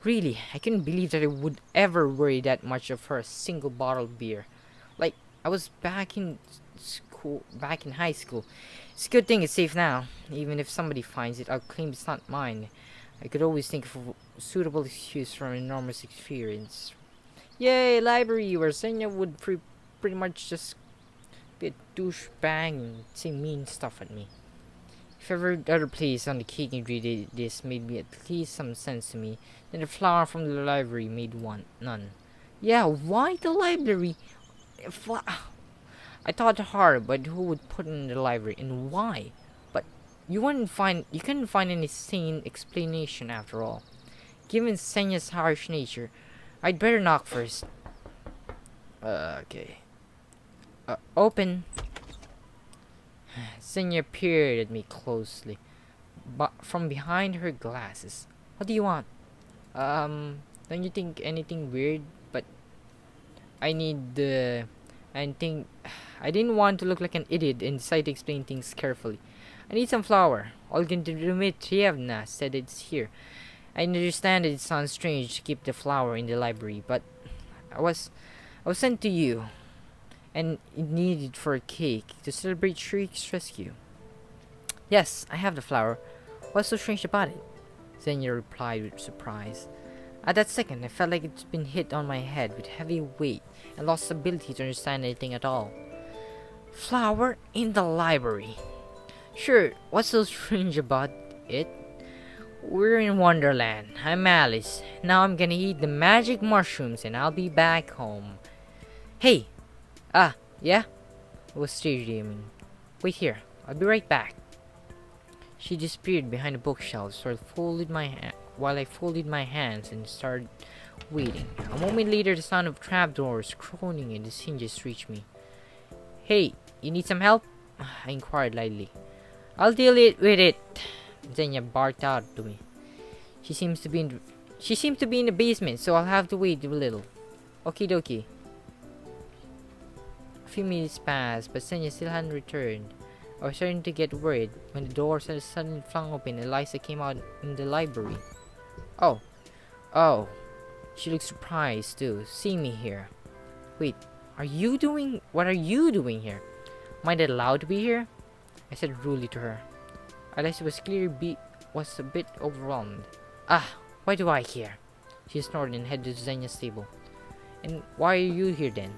Really, I couldn't believe that I would ever worry that much of her single bottle of beer. Like, I was back in high school. It's a good thing it's safe now. Even if somebody finds it, I'll claim it's not mine. I could always think of a suitable excuse for an enormous experience. Yay, library, where Senya would pretty much just be a douchebag and say mean stuff at me. If every other place on the cake ingredient this made me at least some sense to me, then the flower from the library made none. Yeah, why the library? I thought hard, but who would put it in the library and why? But you couldn't find any sane explanation after all. Given Senya's harsh nature, I'd better knock first. Okay. Open. Senya peered at me closely, but from behind her glasses. What do you want? Don't you think anything weird? But I didn't want to look like an idiot and decided to explain things carefully. I need some flour. Olga Dmitrievna said it's here. I understand that it sounds strange to keep the flour in the library, but I was sent to you, and it needed for a cake to celebrate Shrik's rescue. Yes, I have the flour. What's so strange about it? Xenia replied with surprise. At that second, I felt like it's been hit on my head with heavy weight and lost the ability to understand anything at all. Flour in the library. Sure, what's so strange about it? We're in Wonderland. I'm Alice. Now I'm gonna eat the magic mushrooms and I'll be back home. Hey! Yeah? I was daydreaming. Wait here. I'll be right back. She disappeared behind a bookshelf, so while I folded my hands and started waiting. A moment later, the sound of trapdoors groaning and the hinges reached me. Hey, you need some help? I inquired lightly. I'll deal with it. Xenia barked out to me. She seemed to be in the basement, so I'll have to wait a little. Okie dokie. A few minutes passed, but Xenia still hadn't returned. I was starting to get worried when the door suddenly flung open and Eliza came out in the library. Oh. She looked surprised too, seeing me here. Wait, what are you doing here? Am I allowed to be here? I said rudely to her. Alicia was a bit overwhelmed. Ah, why do I here? She snorted and headed to Xenia's table. And why are you here then?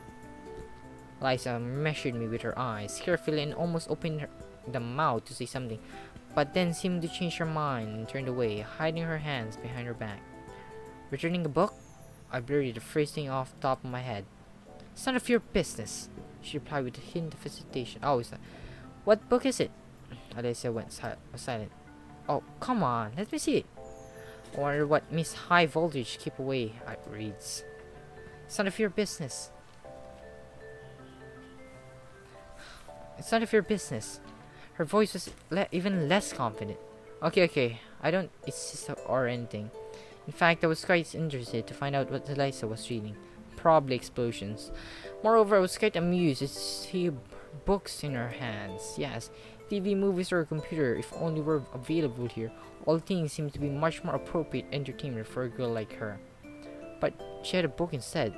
Liza measured me with her eyes carefully and almost opened the mouth to say something, but then seemed to change her mind and turned away, hiding her hands behind her back. Returning a book? I blurted the phrase thing off the top of my head. It's none of your business, she replied with a hint of hesitation. Oh, is that? What book is it? Alicia was silent. Oh, come on, let me see it. I wonder what Miss High Voltage keep away, I reads. It's none of your business. It's none of your business. Her voice was even less confident. Okay, I don't insist or anything. In fact, I was quite interested to find out what Eliza was reading. Probably explosions. Moreover, I was quite amused to see books in her hands. Yes, TV, movies, or a computer, if only were available here, all things seem to be much more appropriate entertainment for a girl like her. But she had a book instead.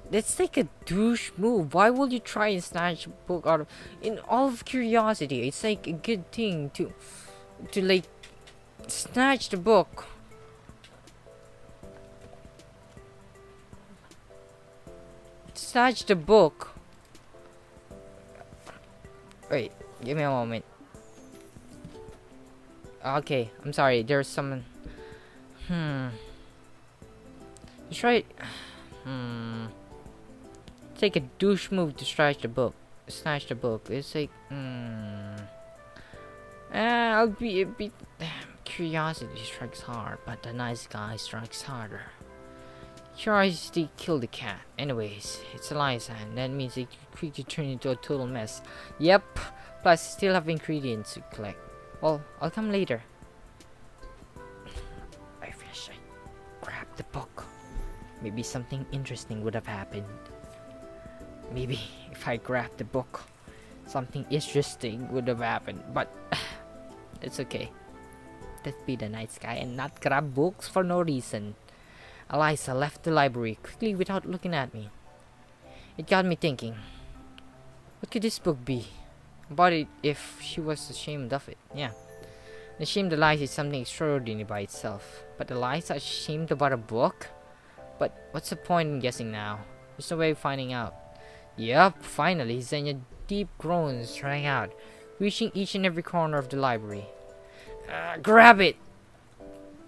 Let's take a douche move. Why would you try and snatch a book out of... In all of curiosity, it's like a good thing to like, snatch the book. Snatch the book. Wait, give me a moment. Okay, I'm sorry, there's someone... Just try it. Take a douche move to snatch the book. Snatch the book. It's like, I'll be a bit. Curiosity strikes hard, but the nice guy strikes harder. Curiosity killed the cat. Anyways, it's Eliza, and that means it could quickly turn into a total mess. Yep. Plus, I still have ingredients to collect. Well, I'll come later. I wish I grabbed the book. Maybe something interesting would have happened. Maybe if I grabbed the book, something interesting would have happened. But it's okay. Let's be the nice guy and not grab books for no reason. Eliza left the library quickly without looking at me. It got me thinking. What could this book be? About it if she was ashamed of it. Yeah. Ashamed Eliza is something extraordinary by itself. But Eliza ashamed about a book? But what's the point in guessing now? There's no way of finding out. Yup, finally, Xenia deep groans rang out, reaching each and every corner of the library. Grab it!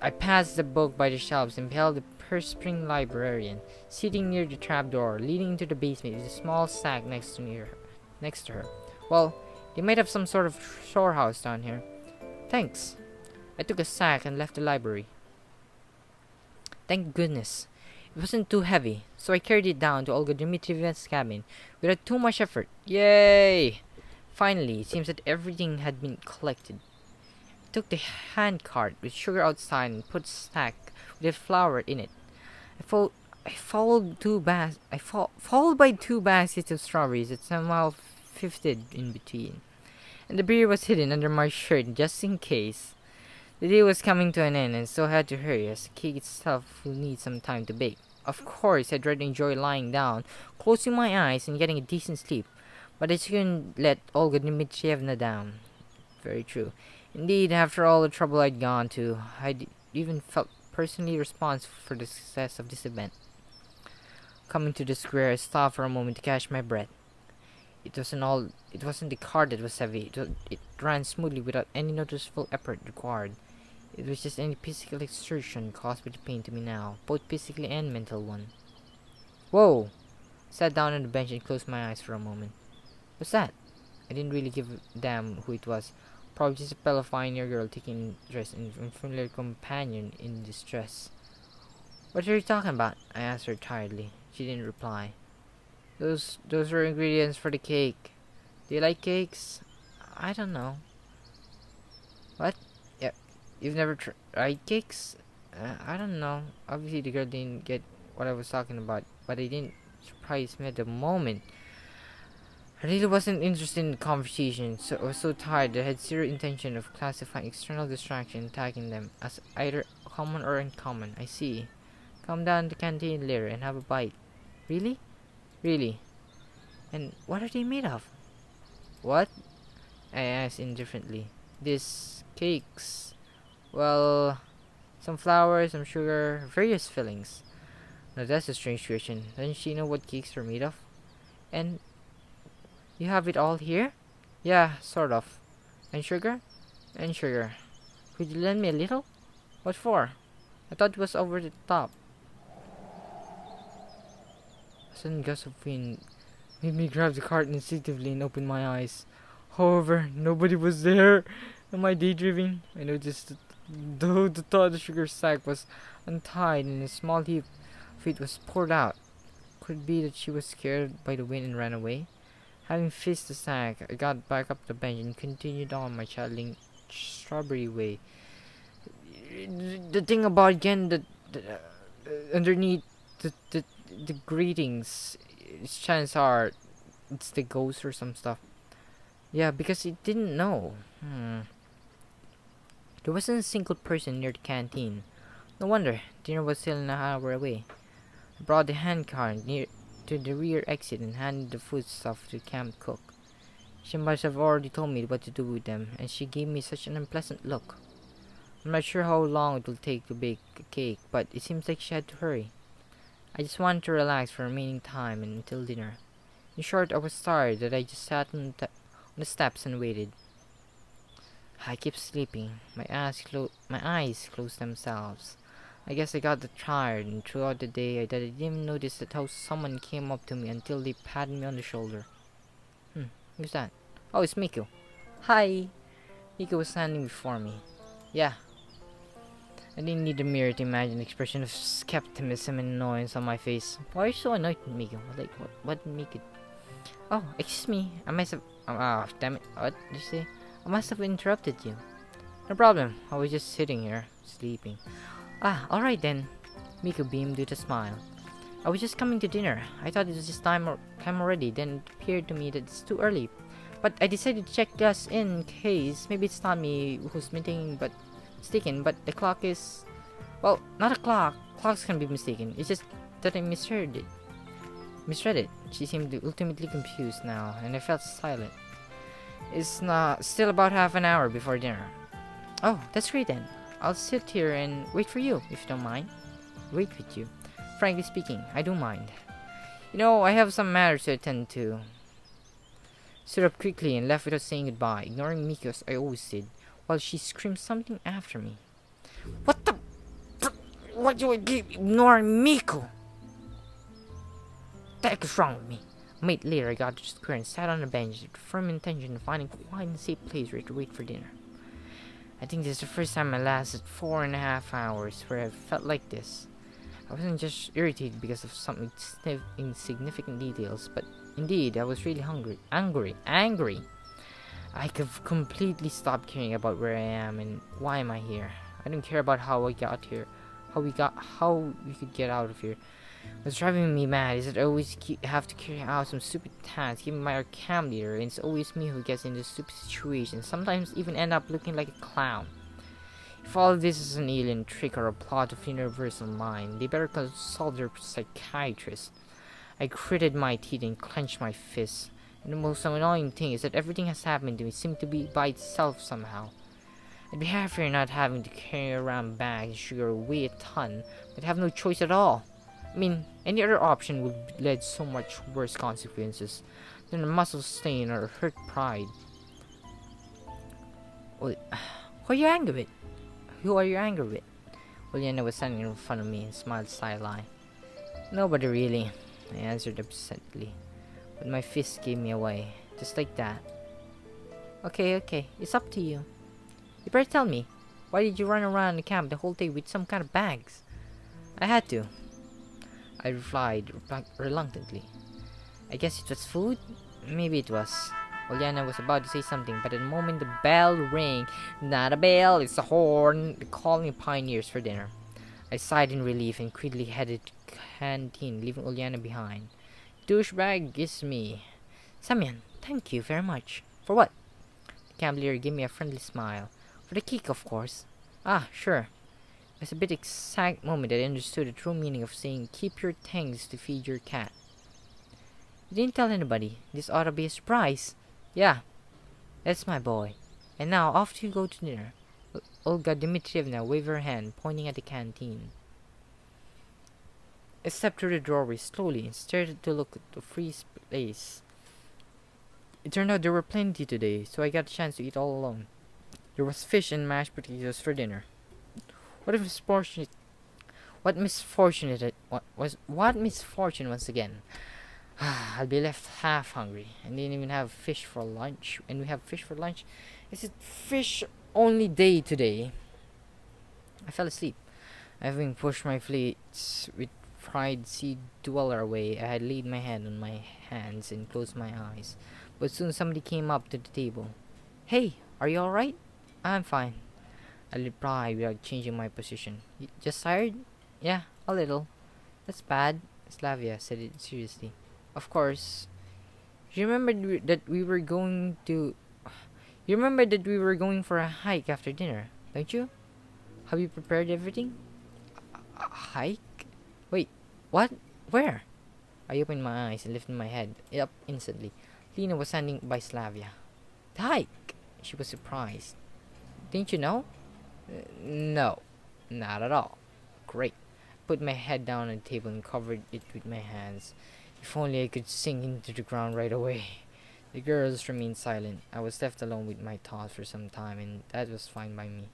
I passed the book by the shelves and beheld the perspiring librarian sitting near the trapdoor leading into the basement with a small sack next to her. Well, they might have some sort of storehouse down here. Thanks. I took a sack and left the library. Thank goodness. It wasn't too heavy, so I carried it down to Olga Dmitrievna's cabin without too much effort. Yay! Finally, it seems that everything had been collected. I took the hand cart with sugar outside and put a sack with flour in it. Followed by two baskets of strawberries that somehow fitted in between. And the beer was hidden under my shirt just in case. The day was coming to an end, and so I had to hurry, as the cake itself will need some time to bake. Of course, I'd rather enjoy lying down, closing my eyes, and getting a decent sleep, but I couldn't let Olga Dmitrievna down. Very true. Indeed, after all the trouble I'd gone to, I'd even felt personally responsible for the success of this event. Coming to the square, I stopped for a moment to catch my breath. It wasn't the cart that was heavy. It ran smoothly without any noticeable effort required. It was just any physical exertion caused by the pain to me now, both physically and mental one. Whoa! I sat down on the bench and closed my eyes for a moment. What's that? I didn't really give a damn who it was. Probably just a fellow fine-year girl taking interest in a familiar companion in distress. What are you talking about? I asked her tiredly. She didn't reply. Those are ingredients for the cake. Do you like cakes? I don't know. What? Yeah, you've never tried cakes? I don't know. Obviously the girl didn't get what I was talking about, but it didn't surprise me at the moment. I really wasn't interested in the conversation, so I was so tired that I had zero intention of classifying external distraction and tagging them as either common or uncommon. I see. Come down to the canteen later and have a bite. Really? Really? And what are they made of? What? I asked indifferently. These cakes. Well, some flour, some sugar, various fillings. Now that's a strange question. Doesn't she know what cakes are made of? And you have it all here? Yeah, sort of. And sugar? And sugar. Could you lend me a little? What for? I thought it was over the top. A sudden gust of wind made me grab the cart instinctively and open my eyes. However, nobody was there. Am I daydreaming? I noticed that though the thought the sugar sack was untied and a small heap of it was poured out. Could it be that she was scared by the wind and ran away? Having fished the sack, I got back up the bench and continued on my childing strawberry way. The thing about again that underneath the greetings, chances are it's the ghost or some stuff. Yeah, because it didn't know. There wasn't a single person near the canteen. No wonder dinner was still an hour away. I brought the hand cart near to the rear exit and handed the foodstuff to the camp cook. She must have already told me what to do with them, and she gave me such an unpleasant look. I'm not sure how long it will take to bake a cake, but it seems like she had to hurry. I just wanted to relax for the remaining time and until dinner. In short, I was tired that I just sat on the steps and waited. I kept sleeping. My eyes closed themselves. I guess I got tired, and throughout the day I didn't even notice that how someone came up to me until they patted me on the shoulder. Who's that? Oh, it's Miko. Hi. Miko was standing before me. Yeah. I didn't need a mirror to imagine the expression of skepticism and annoyance on my face. Why are you so annoyed, Miko? Like, what make it? Oh, excuse me. I must have. Damn it. What did you say? I must have interrupted you. No problem. I was just sitting here, sleeping. Alright then. Miko beamed with a smile. I was just coming to dinner. I thought it was just time already. Then it appeared to me that it's too early. But I decided to check us in case. Maybe it's not me who's mistaken, but the clock is... Well, not a clock. Clocks can be mistaken. It's just that I misread it. She seemed ultimately confused now, and I felt silent. It's not still about half an hour before dinner. Oh, that's great then. I'll sit here and wait for you, if you don't mind. Wait with you. Frankly speaking, I do mind. You know, I have some matters to attend to. Stood up quickly and left without saying goodbye, ignoring Miko as I always did, while she screamed something after me. What the... What do I do ignoring Miko? The heck is wrong with me? A minute later, I got to the square and sat on the bench with the firm intention of finding a quiet and safe place where to wait for dinner. I think this is the first time I lasted 4.5 hours where I felt like this. I wasn't just irritated because of some insignificant details, but indeed, I was really angry. I could completely stop caring about where I am and why am I here. I don't care about how I got here, how we could get out of here. What's driving me mad is that I always have to carry out some stupid task given by our camp leader, and it's always me who gets into stupid situations, sometimes even end up looking like a clown. If all of this is an alien trick or a plot of universal mind, they better consult their psychiatrist. I gritted my teeth and clenched my fists, and the most annoying thing is that everything has happened to me seemed to be by itself somehow. I'd be happier not having to carry around bags and sugar weigh a ton, but have no choice at all. I mean, any other option would lead so much worse consequences than a muscle strain or hurt pride. Well, who are you angry with? Uliana was standing in front of me and smiled sideline. Nobody really, I answered absently, but my fist gave me away, just like that. Okay, it's up to you. You better tell me, why did you run around the camp the whole day with some kind of bags? I had to, I replied reluctantly. I guess it was food? Maybe it was. Uliana was about to say something, but at the moment the bell rang. Not a bell, it's a horn, calling pioneers for dinner. I sighed in relief and quickly headed to the canteen, leaving Uliana behind. Douchebag is me. Samyan, thank you very much. For what? The camp leader gave me a friendly smile. For the cake, of course. Ah, sure. It was a bit exact moment that I understood the true meaning of saying, keep your things to feed your cat. You didn't tell anybody. This ought to be a surprise. Yeah, that's my boy. And now off you go to dinner. Olga Dmitrievna waved her hand, pointing at the canteen. I stepped through the doorway slowly and started to look at the free space. It turned out there were plenty today, so I got a chance to eat all alone. There was fish and mashed potatoes for dinner. What a misfortunate what misfortune once again. I'll be left half hungry and didn't even have fish for lunch. And we have fish for lunch. Is it fish only day today? I fell asleep. Having pushed my plates with fried sea dweller away, I had laid my head on my hands and closed my eyes. But soon somebody came up to the table. Hey, are you alright? I'm fine, I replied without changing my position. Just tired? Yeah, a little. That's bad, Slavia said it seriously. Of course. You remember that we were going to... You remember that we were going for a hike after dinner, don't you? Have you prepared everything? A hike? Wait, what? Where? I opened my eyes and lifted my head up instantly. Lena was standing by Slavia. The hike? She was surprised. Didn't you know? No, not at all. Great. Put my head down on the table and covered it with my hands. If only I could sink into the ground right away. The girls remained silent. I was left alone with my thoughts for some time, and that was fine by me.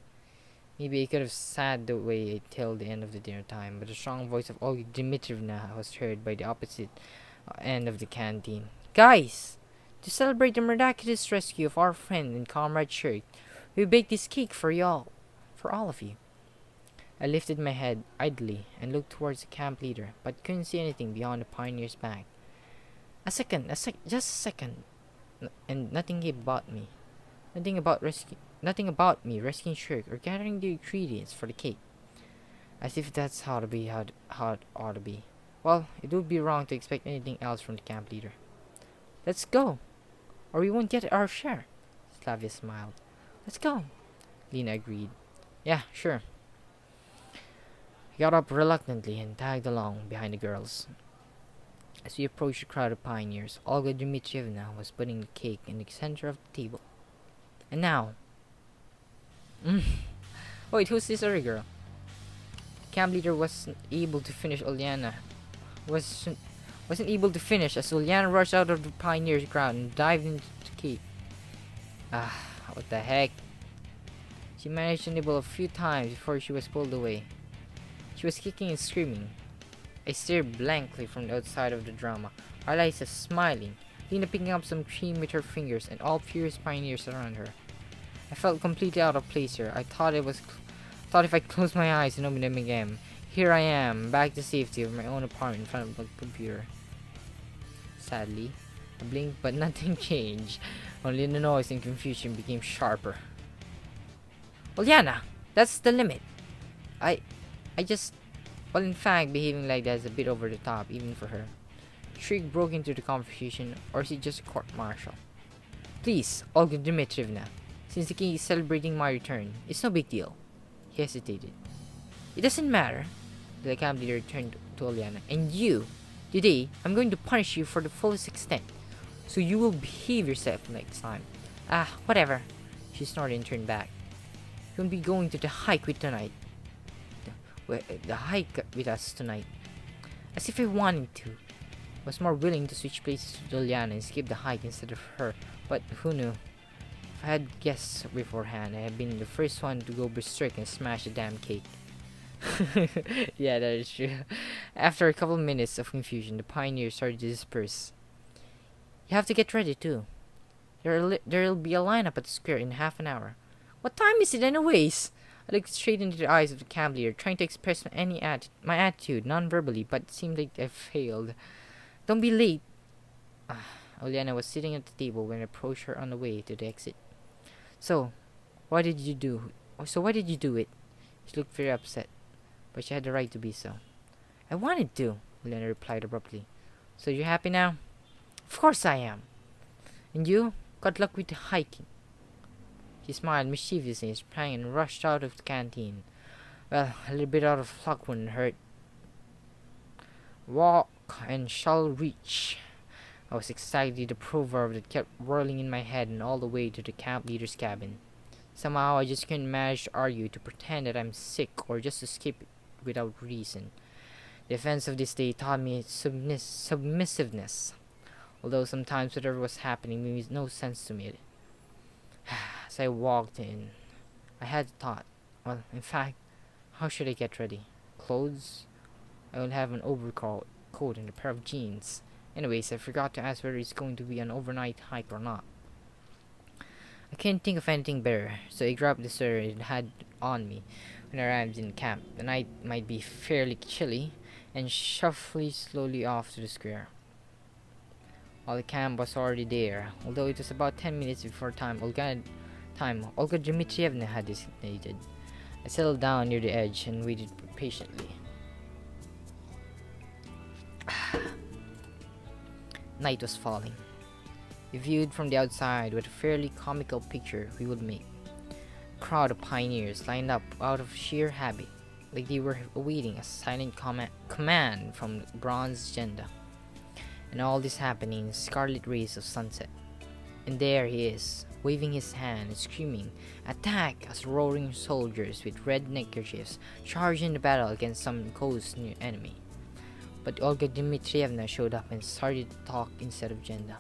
Maybe I could have sat the way till the end of the dinner time, but the strong voice of Olga Dmitrievna was heard by the opposite end of the canteen. Guys! To celebrate the miraculous rescue of our friend and comrade Shirk, we baked this cake for all of you. I lifted my head idly and looked towards the camp leader, but couldn't see anything beyond the pioneer's back. Just a second, and nothing about me. Nothing about me rescuing Shirk or gathering the ingredients for the cake. As if that's how it ought to be. Well, it would be wrong to expect anything else from the camp leader. Let's go, or we won't get our share. Slavia smiled. Let's go, Lena agreed. Yeah, sure. I got up reluctantly and tagged along behind the girls. As we approached the crowd of pioneers, Olga Dmitrievna was putting the cake in the center of the table. And now... Wait, who's this other girl? The camp leader wasn't able to finish wasn't able to finish as Uliana rushed out of the pioneer's crowd and dived into the cake. What the heck? She managed to nibble a few times before she was pulled away. She was kicking and screaming. I stared blankly from the outside of the drama, Arliza smiling, Lena picking up some cream with her fingers, and all furious pioneers around her. I felt completely out of place here. I thought if I closed my eyes and opened them again, here I am, back to safety of my own apartment in front of the computer. Sadly, I blinked but nothing changed. Only the noise and confusion became sharper. Uliana, that's the limit. Well, in fact, behaving like that is a bit over the top, even for her. Shriek broke into the conversation, or is it just a court-martial? Please, Olga Dmitrievna, since the king is celebrating my return, it's no big deal. He hesitated. It doesn't matter. The camp leader turned to Uliana. And you, today, I'm going to punish you for the fullest extent, so you will behave yourself next time. Whatever. She snorted and turned back. You won't be going to the hike with us tonight. As if I wanted to. I was more willing to switch places with Uliana and skip the hike instead of her, but who knew? If I had guessed beforehand, I had been the first one to go berserk and smash the damn cake. Yeah, that is true. After a couple minutes of confusion, the pioneers started to disperse. You have to get ready too. There'll be a lineup at the square in half an hour. What time is it anyways? I looked straight into the eyes of the camp leader, trying to express my attitude non-verbally, but it seemed like I failed. Don't be late. Uliana was sitting at the table when I approached her on the way to the exit. So, why did you do it? She looked very upset, but she had the right to be so. I wanted to, Uliana replied abruptly. So you're happy now? Of course I am. And you? Good luck with the hiking. She smiled mischievously, sprang and rushed out of the canteen. Well, a little bit out of luck wouldn't hurt. Walk and shall reach. I was exactly the proverb that kept whirling in my head and all the way to the camp leader's cabin. Somehow I just couldn't manage to argue, to pretend that I'm sick, or just to skip it without reason. The events of this day taught me submissiveness, although sometimes whatever was happening made no sense to me. As I walked in, I had a thought. Well, in fact, how should I get ready? Clothes? I will have an overcoat and a pair of jeans. Anyways, I forgot to ask whether it's going to be an overnight hike or not. I couldn't think of anything better, so I grabbed the sweater it had on me when I arrived in camp. The night might be fairly chilly, and shuffled slowly off to the square. All the camp was already there, although it was about 10 minutes before Olga Dmitrievna had designated. I settled down near the edge and waited patiently. Night was falling. Viewed from the outside, what a fairly comical picture we would make. A crowd of pioneers lined up out of sheer habit, like they were awaiting a silent command from the bronze agenda. And all this happening in scarlet rays of sunset. And there he is, waving his hand and screaming, "Attack!" as roaring soldiers with red neckerchiefs charge into battle against some ghost new enemy. But Olga Dmitrievna showed up and started to talk instead of Jenda.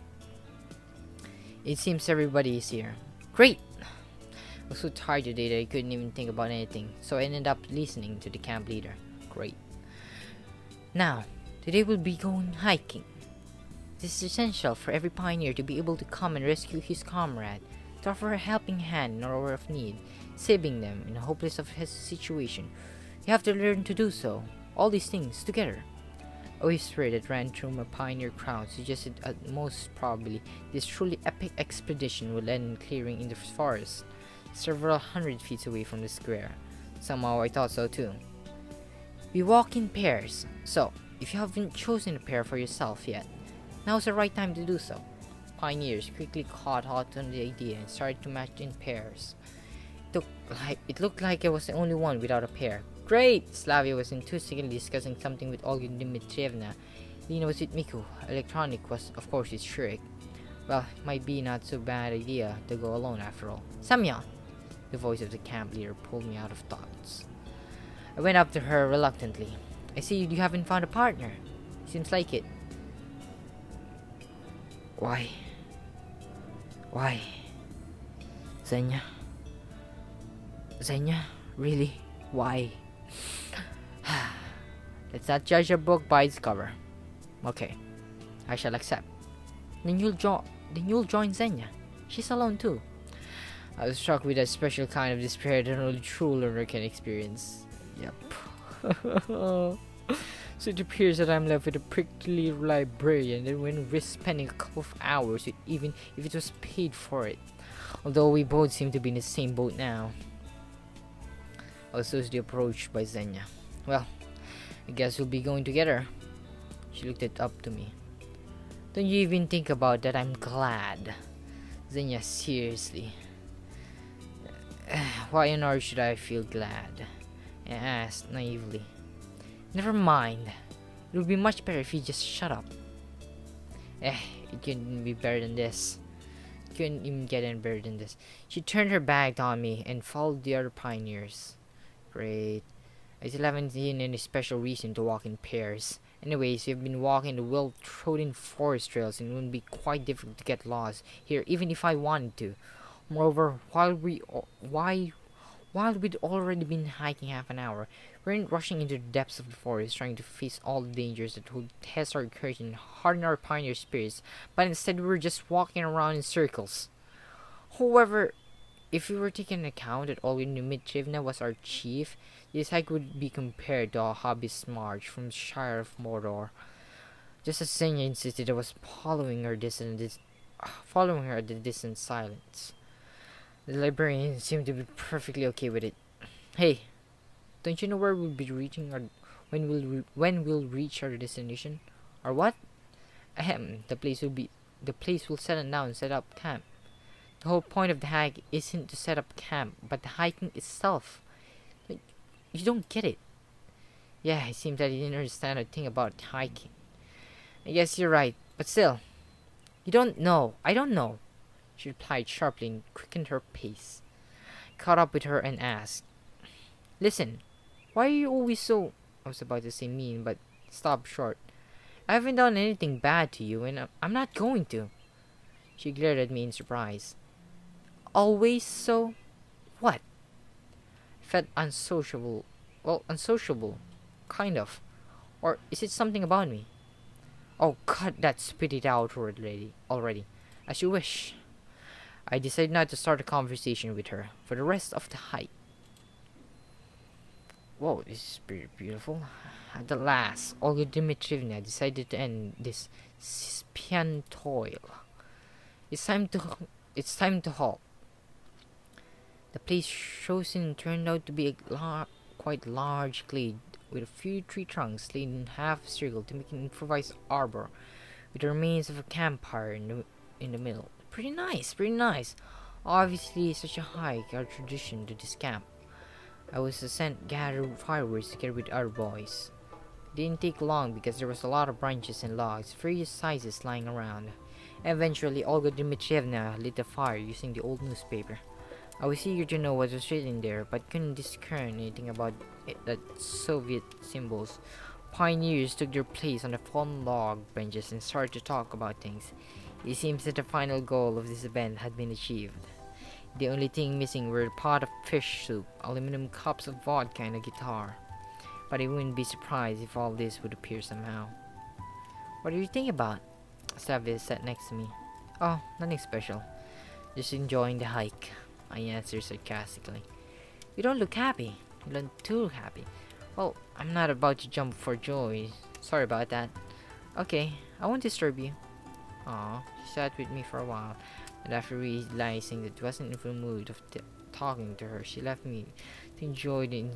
"It seems everybody is here." "Great!" I was so tired today that I couldn't even think about anything, so I ended up listening to the camp leader. "Great. Now, today we'll be going hiking. It is essential for every pioneer to be able to come and rescue his comrade, to offer a helping hand in hour of need, saving them in a hopeless of his situation. You have to learn to do so, all these things together." A whisper that ran through my pioneer crowd suggested that most probably this truly epic expedition would end in clearing in the forest, several hundred feet away from the square. Somehow I thought so too. We walk in pairs, so if you haven't chosen a pair for yourself yet, now's the right time to do so. Pioneers quickly caught hot on the idea and started to match in pairs. It looked like I was the only one without a pair. "Great!" Slavia was enthusiastically discussing something with Olga Dmitrievna. Lena was with Miku. Electronic was, of course, with Shurik. Well, it might be not so bad idea to go alone after all. "Samya!" The voice of the camp leader pulled me out of thoughts. I went up to her reluctantly. "I see you haven't found a partner. Seems like it." Why? Xenia? Really? Why? Let's not judge a book by its cover. Okay, I shall accept. Then you'll join Xenia. She's alone too. I was struck with a special kind of despair that only true learner can experience. Yep. So it appears that I'm left with a prickly librarian that wouldn't risk spending a couple of hours, even if it was paid for it. Although we both seem to be in the same boat now. I was socially approached by Xenia. "Well, I guess we'll be going together." She looked up to me. "Don't you even think about that, I'm glad." "Xenia, seriously. Why on earth should I feel glad?" I asked naively. "Never mind. It would be much better if you just shut up." It couldn't be better than this. Couldn't even get any better than this. She turned her back on me and followed the other pioneers. Great. I still haven't seen any special reason to walk in pairs. Anyways, we've been walking the well-trodden forest trails and it would be quite difficult to get lost here even if I wanted to. Moreover, while we'd already been hiking half an hour, we weren't rushing into the depths of the forest trying to face all the dangers that would test our courage and harden our pioneer spirits, but instead we were just walking around in circles. However, if we were taking into account that Olga Dmitrievna was our chief, this hike would be compared to a hobbyist march from the Shire of Mordor. Just as Xenia insisted, I was following her at the distant silence. The librarian seemed to be perfectly okay with it. "Hey, don't you know where we'll be reaching or when we'll reach our destination? Or what?" "Ahem, the place will settle down and set up camp. The whole point of the hike isn't to set up camp, but the hiking itself. You don't get it." Yeah, it seems that you didn't understand a thing about hiking. "I guess you're right, but still, You don't know. I don't know, she replied sharply and quickened her pace. Caught up with her and asked, "Listen, why are you always so—" I was about to say mean, but stopped short. "I haven't done anything bad to you, and I'm not going to." She glared at me in surprise. "Always so? What?" I felt unsociable. Well, unsociable. Kind of. Or is it something about me? Oh, cut that, spit it out already. As you wish. I decided not to start a conversation with her for the rest of the hike. Whoa, this is pretty beautiful. At the last, Olga Dmitrievna decided to end this Spian toil. It's time to it's time to halt. The place chosen turned out to be a quite large glade with a few tree trunks laid in half a circle to make an improvised arbor with the remains of a campfire in the middle. Pretty nice, pretty nice. Obviously, such a hike our tradition to this camp. I was sent gather fireworks together with other boys. It didn't take long because there was a lot of branches and logs, various sizes, lying around. Eventually, Olga Dmitrievna lit the fire using the old newspaper. I was eager to know what was written there, but couldn't discern anything about that Soviet symbols. Pioneers took their place on the fallen log benches and started to talk about things. It seems that the final goal of this event had been achieved. The only thing missing were a pot of fish soup, aluminum cups of vodka, and a guitar. But I wouldn't be surprised if all this would appear somehow. "What do you think about?" Savia sat next to me. "Oh, nothing special. Just enjoying the hike," I answered sarcastically. "You don't look happy. You look too happy." "Well, I'm not about to jump for joy. Sorry about that." "Okay, I won't disturb you." Aw, she sat with me for a while, and after realizing that I wasn't in the mood of talking to her, she left me to enjoy the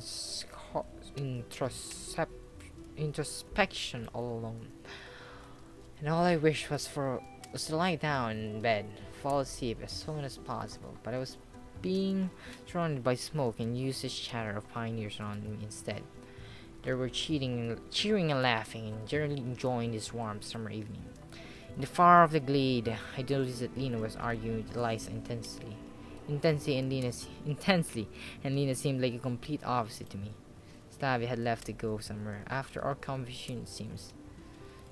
introspection all alone. And all I wished was to lie down in bed, fall asleep as soon as possible. But I was being surrounded by smoke and useless chatter of pioneers around me instead. They were cheering and laughing, and generally enjoying this warm summer evening. In the far of the glade, I noticed that Lena was arguing with Eliza intensely, and Lena seemed like a complete opposite to me. Slavia had left to go somewhere after our conversation, it seems.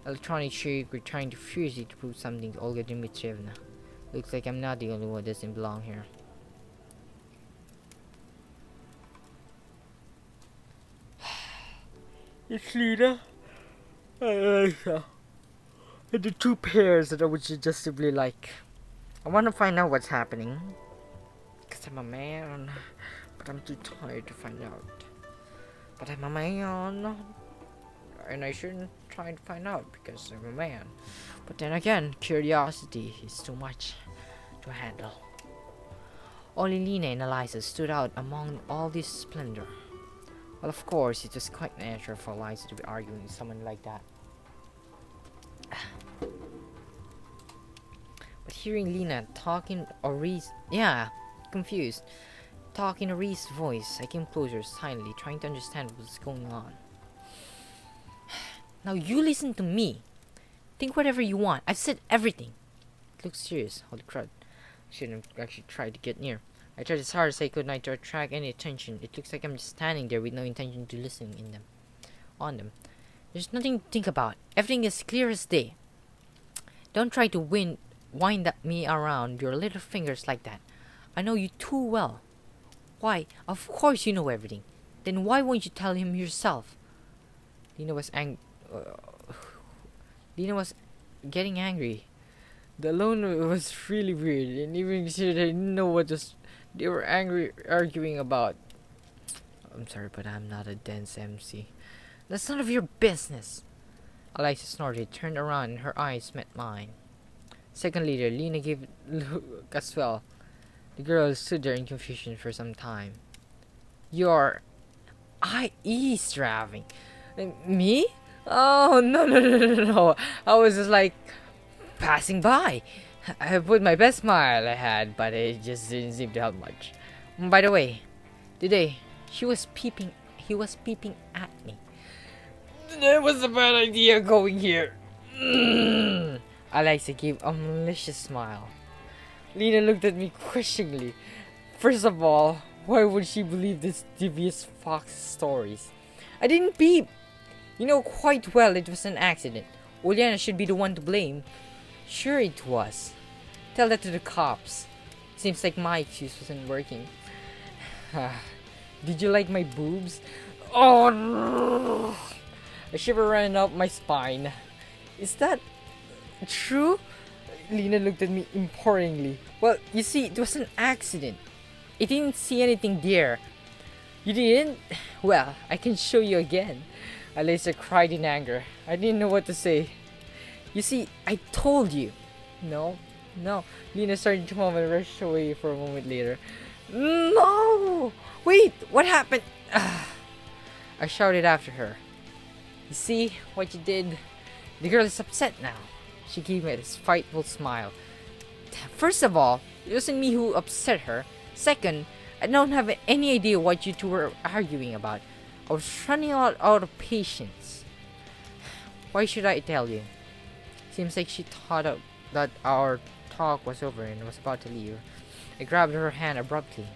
Electronic Shriek were trying to furiously to prove something to Olga Dmitrievna. Looks like I'm not the only one that doesn't belong here. It's Lena. And the two pairs that I would suggestively like. I want to find out what's happening. Because I'm a man. But I'm too tired to find out. But I'm a man. And I shouldn't try to find out because I'm a man. But then again, curiosity is too much to handle. Only Lena and Eliza stood out among all this splendor. Well, of course, it was quite natural for Eliza to be arguing with someone like that. But hearing Lena talking Ori's, confused, talking Ori's voice, I came closer silently, trying to understand what was going on. Now you listen to me. Think whatever you want. I've said everything. It looks serious. Holy crud. I shouldn't have actually tried to get near. I tried as hard as I could not to attract any attention. It looks like I'm just standing there with no intention to listen on them. There's nothing to think about. Everything is clear as day. Don't try to wind me around your little fingers like that. I know you too well. Why? Of course you know everything. Then why won't you tell him yourself? Lena was getting angry. The alone was really weird, and even she didn't know what they were arguing about. I'm sorry, but I'm not a dance MC. That's none of your business. Eliza snorted, turned around, and her eyes met mine. Second later, Lena gave a look as well. The girl stood there in confusion for some time. Eavesdropping. Me? Oh, no. I was just like passing by. I put my best smile I had, but it just didn't seem to help much. By the way, today, he was peeping at me. That was a bad idea going here. Alexa gave a malicious smile. Lena looked at me questioningly. First of all, why would she believe this devious fox stories? I didn't peep. You know quite well it was an accident. Juliana should be the one to blame. Sure it was. Tell that to the cops. Seems like my excuse wasn't working. Did you like my boobs? Oh no! A shiver ran up my spine. Is that true? Lena looked at me imploringly. Well, you see, it was an accident. I didn't see anything there. You didn't? Well, I can show you again. Alyssa cried in anger. I didn't know what to say. You see, I told you. No, no. Lena started to mum and rushed away for a moment later. No! Wait, what happened? I shouted after her. You see what you did? The girl is upset now. She gave me this frightful smile. First of all, it wasn't me who upset her. Second, I don't have any idea what you two were arguing about. I was running out of patience. Why should I tell you? Seems like she thought that our talk was over and was about to leave. I grabbed her hand abruptly.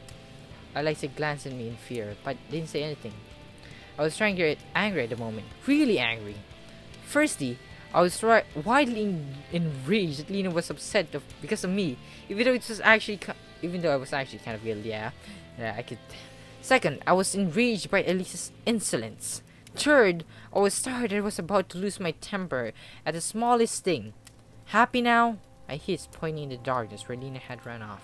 Alexa glanced at me in fear, but didn't say anything. I was angry at the moment. Really angry. Firstly, I was widely enraged that Lena was upset because of me, even though I was actually kind of guilty. Yeah, I could. Second, I was enraged by Elisa's insolence. Third, I was tired. I was about to lose my temper at the smallest thing. Happy now? I hissed, pointing in the darkness where Lena had run off.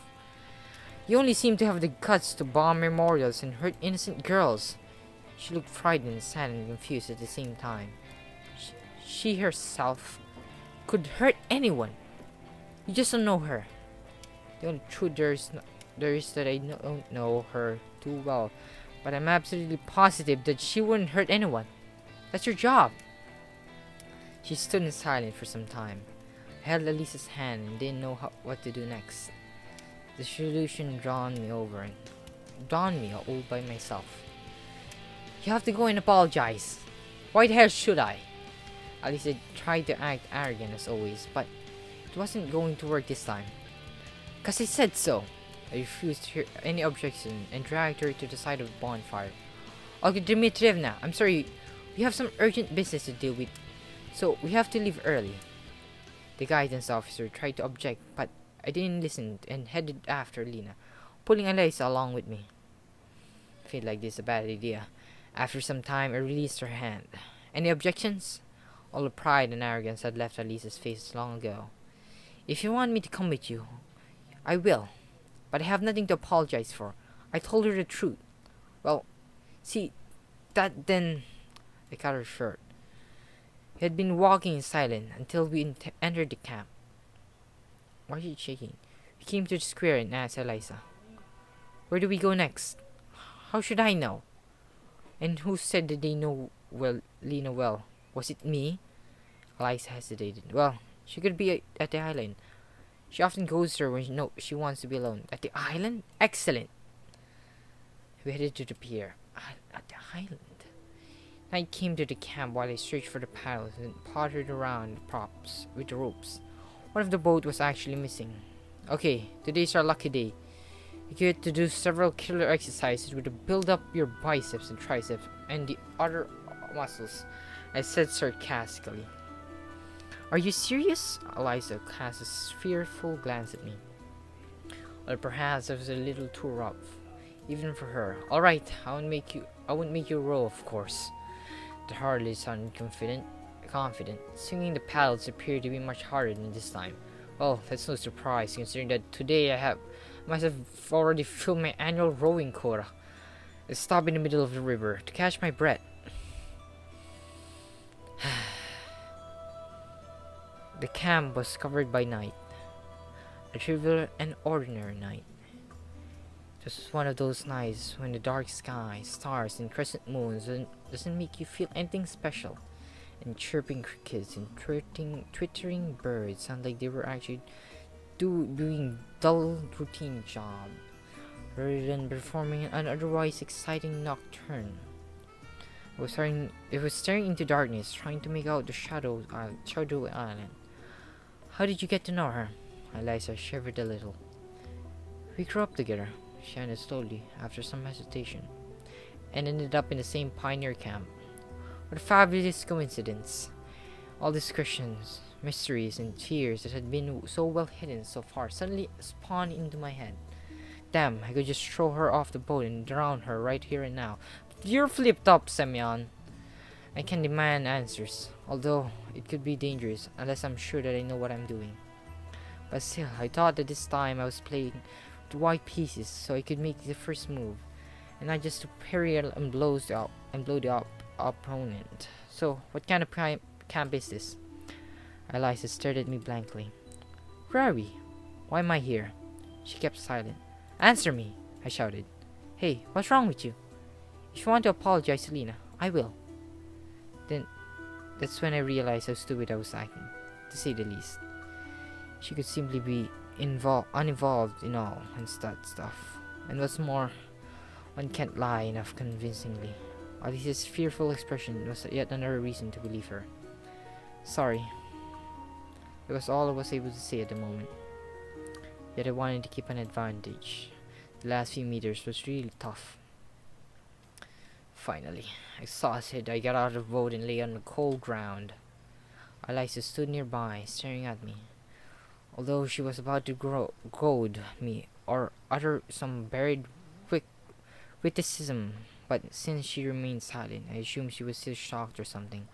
You only seem to have the guts to bomb memorials and hurt innocent girls. She looked frightened, sad, and confused at the same time. She herself could hurt anyone. You just don't know her. The only truth there is that I don't know her too well, but I'm absolutely positive that she wouldn't hurt anyone. That's your job. She stood in silence for some time. I held Elisa's hand and didn't know what to do next. The solution dawned me all by myself. You have to go and apologize. Why the hell should I? Alisa tried to act arrogant as always, but it wasn't going to work this time. 'Cause I said so. I refused to hear any objection and dragged her to the side of the bonfire. Olga Dmitrievna, I'm sorry, we have some urgent business to deal with, so we have to leave early. The guidance officer tried to object, but I didn't listen and headed after Lena, pulling Alisa along with me. I feel like this is a bad idea. After some time, I released her hand. Any objections? All the pride and arrogance had left Alisa's face long ago. If you want me to come with you, I will. But I have nothing to apologize for. I told her the truth. Well, see, that then... I cut her short. We had been walking in silence until we entered the camp. Why are you shaking? We came to the square and asked Eliza. Where do we go next? How should I know? And who said that they know Lena well? Was it me? Eliza hesitated. Well, she could be at the island. She often goes there when she wants to be alone. At the island? Excellent. We headed to the pier. At the island? Night came to the camp while I searched for the paddles and pottered around the props with the ropes. One of the boat was actually missing. Okay, today's our lucky day. You get to do several killer exercises to build up your biceps and triceps and the other muscles, I said sarcastically. Are you serious? Eliza cast a fearful glance at me. Well, perhaps I was a little too rough, even for her. All right, I won't make you row, of course. The hardly sounded confident. Swinging the paddles appeared to be much harder than this time. Well, that's no surprise, considering that today I must have already filled my annual rowing quota. I stopped in the middle of the river to catch my breath. The camp was covered by night. A trivial and ordinary night. It was one of those nights when the dark sky, stars, and crescent moons doesn't make you feel anything special. And chirping crickets and twittering birds sound like they were actually doing dull routine job rather than performing an otherwise exciting nocturne. It was staring into darkness, trying to make out the shadow island. How did you get to know her? Eliza shivered a little. We grew up together, she added slowly, after some hesitation, and ended up in the same pioneer camp. What a fabulous coincidence. All these questions, mysteries, and fears that had been so well hidden so far suddenly spawned into my head. Damn, I could just throw her off the boat and drown her right here and now. You're flipped up, Semyon. I can demand answers, although it could be dangerous unless I'm sure that I know what I'm doing. But still, I thought that this time I was playing with white pieces so I could make the first move, and not just to parry and blow the opponent. So, what kind of camp is this? Eliza stared at me blankly. Where are we? Why am I here? She kept silent. Answer me, I shouted. Hey, what's wrong with you? If you want to apologize to Lena, I will. Then, that's when I realized how stupid I was acting, to say the least. She could simply be uninvolved in all and that stuff. And what's more, one can't lie enough convincingly. Alice's fearful expression was yet another reason to believe her. Sorry. That was all I was able to say at the moment. Yet I wanted to keep an advantage. The last few meters was really tough. Finally, exhausted, I got out of the boat and lay on the cold ground. Eliza stood nearby, staring at me. Although she was about to goad me or utter some buried witticism, but since she remained silent, I assumed she was still shocked or something.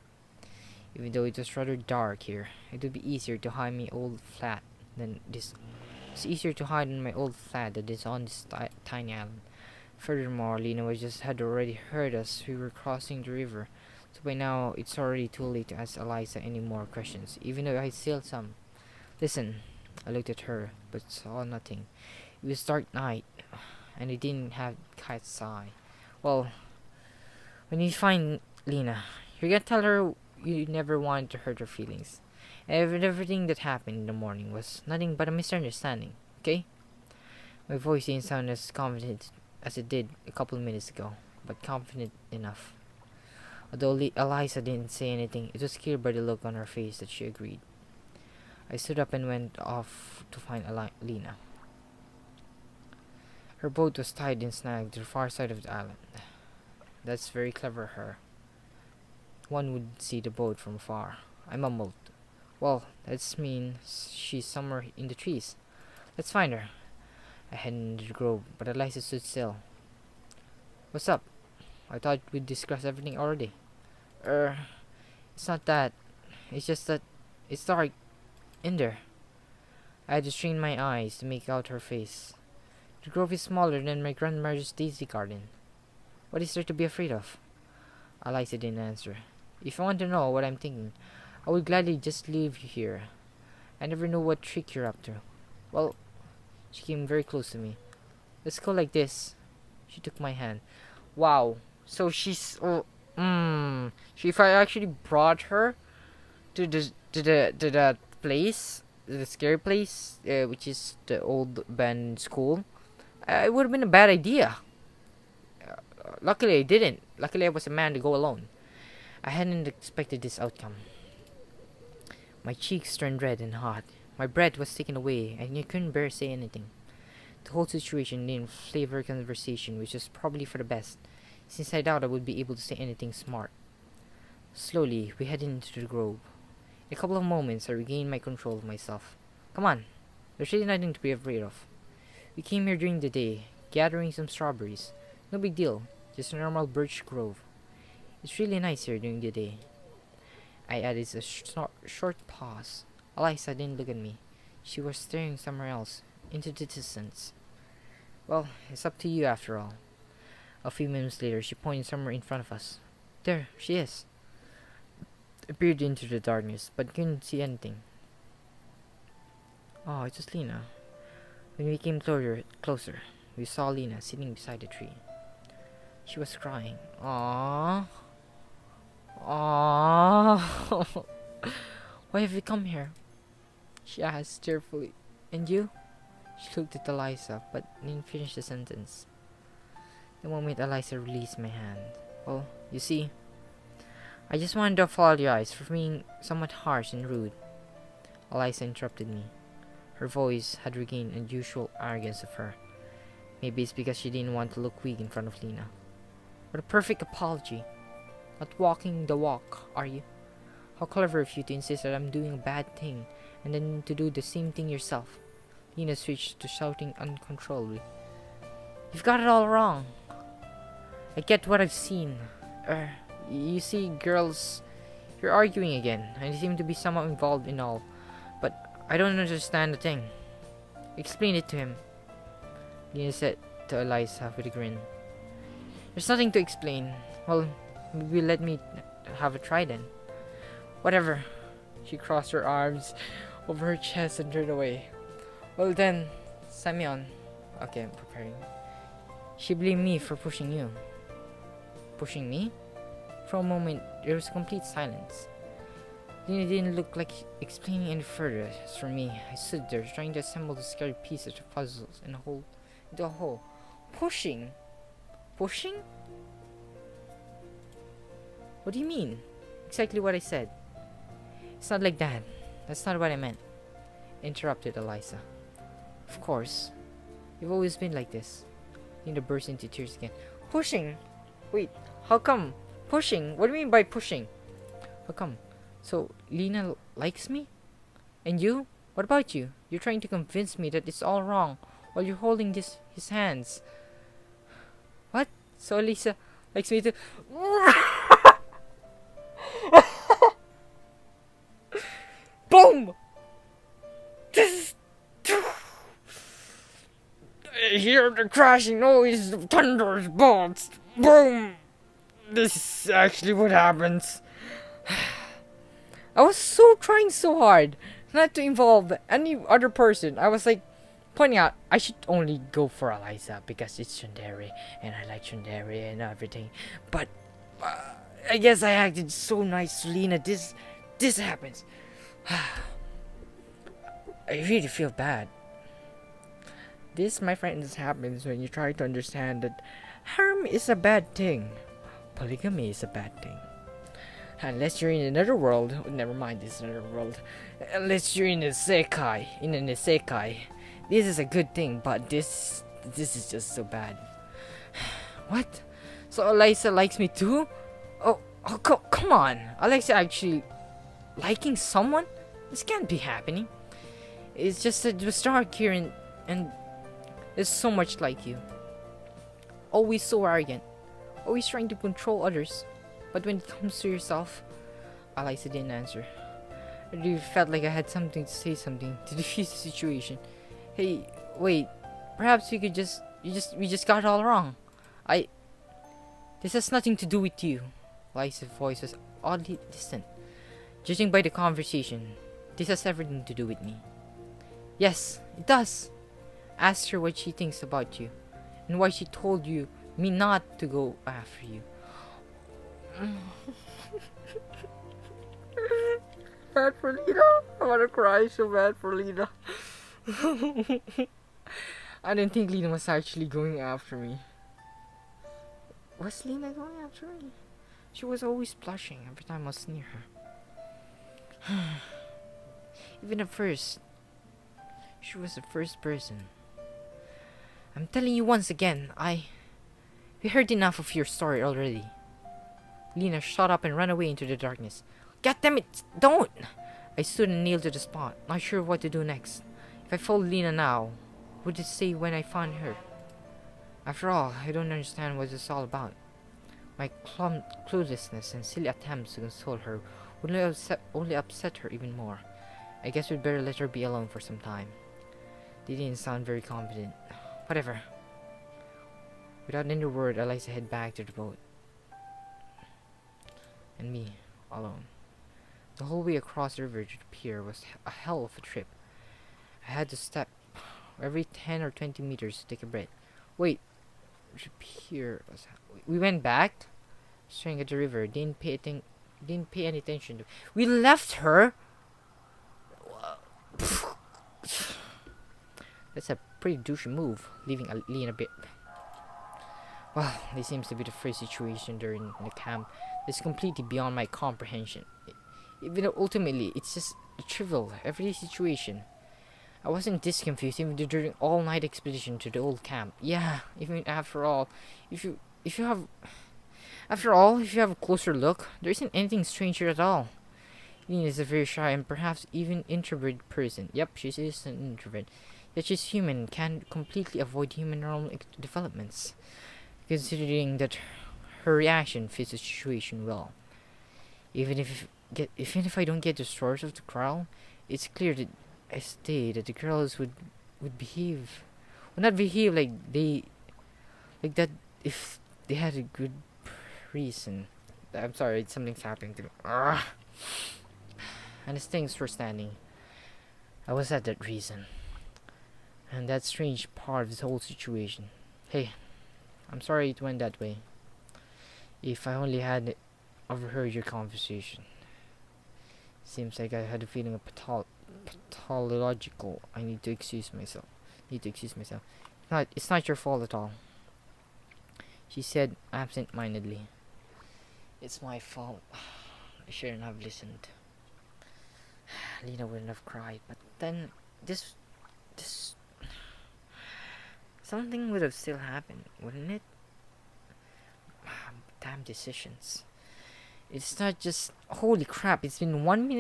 Even though it was rather dark here, it would be easier to hide my old flat than this. It's easier to hide in my old flat than this on this tiny island. Furthermore, Lena had already heard us. We were crossing the river, so by now it's already too late to ask Eliza any more questions, even though I still some. Listen, I looked at her, but saw nothing. It was dark night, and I didn't have cat's eye. Well, when you find Lena, you're gonna tell her you never wanted to hurt her feelings. And everything that happened in the morning was nothing but a misunderstanding, okay? My voice didn't sound as confident as it did a couple of minutes ago, but confident enough. Although Eliza didn't say anything, it was clear by the look on her face that she agreed. I stood up and went off to find Lena. Her boat was tied and snagged to the far side of the island. That's very clever of her. One would see the boat from far. I mumbled. Well, that means she's somewhere in the trees. Let's find her. I headed into the grove, but Eliza stood still. What's up? I thought we'd discussed everything already. It's not that. It's just that it's dark in there. I had to strain my eyes to make out her face. The grove is smaller than my grandmother's daisy garden. What is there to be afraid of? Eliza didn't answer. If you want to know what I'm thinking, I would gladly just leave you here. I never know what trick you're up to. Well, she came very close to me. Let's go like this. She took my hand. Wow. So she's so if I actually brought her to that place, the scary place, which is the old abandoned school, it would have been a bad idea. Luckily I didn't. Luckily I was a man to go alone. I hadn't expected this outcome. My cheeks turned red and hot. My breath was taken away, and I couldn't bear say anything. The whole situation didn't flavor conversation, which was probably for the best, since I doubt I would be able to say anything smart. Slowly, we headed into the grove. In a couple of moments, I regained my control of myself. Come on, there's really nothing to be afraid of. We came here during the day, gathering some strawberries. No big deal, just a normal birch grove. It's really nice here during the day. I added a short pause. Eliza didn't look at me. She was staring somewhere else, into the distance. Well, it's up to you after all. A few minutes later, she pointed somewhere in front of us. There, she is. I peered into the darkness, but couldn't see anything. Oh, it's just Lena. When we came closer, we saw Lena sitting beside a tree. She was crying. Aww. Aww. Why have you come here? She asked tearfully. And you? She looked at Eliza, but didn't finish the sentence. The moment Eliza released my hand. Well, you see, I just wanted to apologize for being somewhat harsh and rude. Eliza interrupted me. Her voice had regained unusual arrogance of her. Maybe it's because she didn't want to look weak in front of Lena. What a perfect apology. Not walking the walk, are you? How clever of you to insist that I'm doing a bad thing, and then to do the same thing yourself. Lena switched to shouting uncontrollably. You've got it all wrong. I get what I've seen. You see, girls, you're arguing again, and you seem to be somewhat involved in all. But I don't understand the thing. Explain it to him, Lena said to Eliza with a grin. There's nothing to explain. Well, maybe let me have a try then. Whatever. She crossed her arms over her chest and turned away. Well then, sign me on. Okay, I'm preparing. She blamed me for pushing you. Pushing me? For a moment, there was complete silence. Lena didn't look like explaining any further. As for me, I stood there trying to assemble the scary pieces of puzzles into a whole. Pushing? Pushing? What do you mean? Exactly what I said. It's not like that. That's not what I meant. Interrupted Eliza. Of course. You've always been like this. Lena burst into tears again. Pushing? Wait, how come? Pushing? What do you mean by pushing? How come? So, Lena likes me? And you? What about you? You're trying to convince me that it's all wrong while you're holding his hands. What? So Lisa likes me too? Boom! This I hear the crashing noise of thunderbolts. Boom! This is actually what happens. I was trying so hard not to involve any other person. I was like pointing out I should only go for Eliza because it's Tsundere and I like Tsundere and everything. But I guess I acted so nice to Lena. This happens. I really feel bad. This, my friends, happens when you try to understand that harem is a bad thing. Polygamy is a bad thing. Unless you're in another world, never mind this another world. Unless you're in an isekai, this is a good thing, but this is just so bad. What? So Eliza likes me too? Oh come on. Eliza actually liking someone? This can't be happening. It's just that it was dark here and it's so much like you. Always so arrogant. Always trying to control others. But when it comes to yourself, Eliza didn't answer. I really felt like I had something to say, something to defuse the situation. Hey, wait. Perhaps we just got it all wrong. This has nothing to do with you. Eliza's voice was oddly distant. Judging by the conversation, this has everything to do with me. Yes, it does. Ask her what she thinks about you, and why she told me not to go after you. Bad for Lena. I wanna cry so bad for Lena. I didn't think Lena was actually going after me. Was Lena going after me? She was always blushing every time I was near her. Even at first, she was the first person. I'm telling you once again, we heard enough of your story already. Lena shot up and ran away into the darkness. God damn it, don't! I stood and kneeled to the spot, not sure what to do next. If I followed Lena now, what would it say when I found her? After all, I don't understand what it's all about. My cluelessness and silly attempts to console her would only upset her even more. I guess we'd better let her be alone for some time. They didn't sound very confident. Whatever. Without any word, Eliza headed back to the boat. And me, alone. The whole way across the river to the pier was a hell of a trip. I had to step every 10 or 20 meters to take a breath. Wait, the pier was... We went back? Staring at the river, didn't pay any attention to... We left her? That's a pretty douchey move, leaving Lena bit. Well, this seems to be the first situation during the camp that's completely beyond my comprehension. Even though ultimately it's just a trivial, everyday situation. I wasn't this confused even during all-night expedition to the old camp. Yeah, even after all, if you have if you have a closer look, there isn't anything strange here at all. Lena is a very shy and perhaps even introverted person. Yep, she is an introvert. Yet she's human and can completely avoid human normal developments, considering that her reaction fits the situation well. Even if I don't get the source of the quarrel, it's clear that I stay that the girls would not behave like that if they had a good reason. I'm sorry, something's happening to me. Ugh. And as things were standing, I was at that reason. And that strange part of this whole situation. Hey, I'm sorry it went that way. If I only had overheard your conversation. Seems like I had a feeling of pathological. I need to excuse myself. It's not your fault at all. She said absent-mindedly. It's my fault. I shouldn't have listened. Lena wouldn't have cried, but then this something would have still happened, wouldn't it? Damn decisions. It's not just holy crap. It's been 1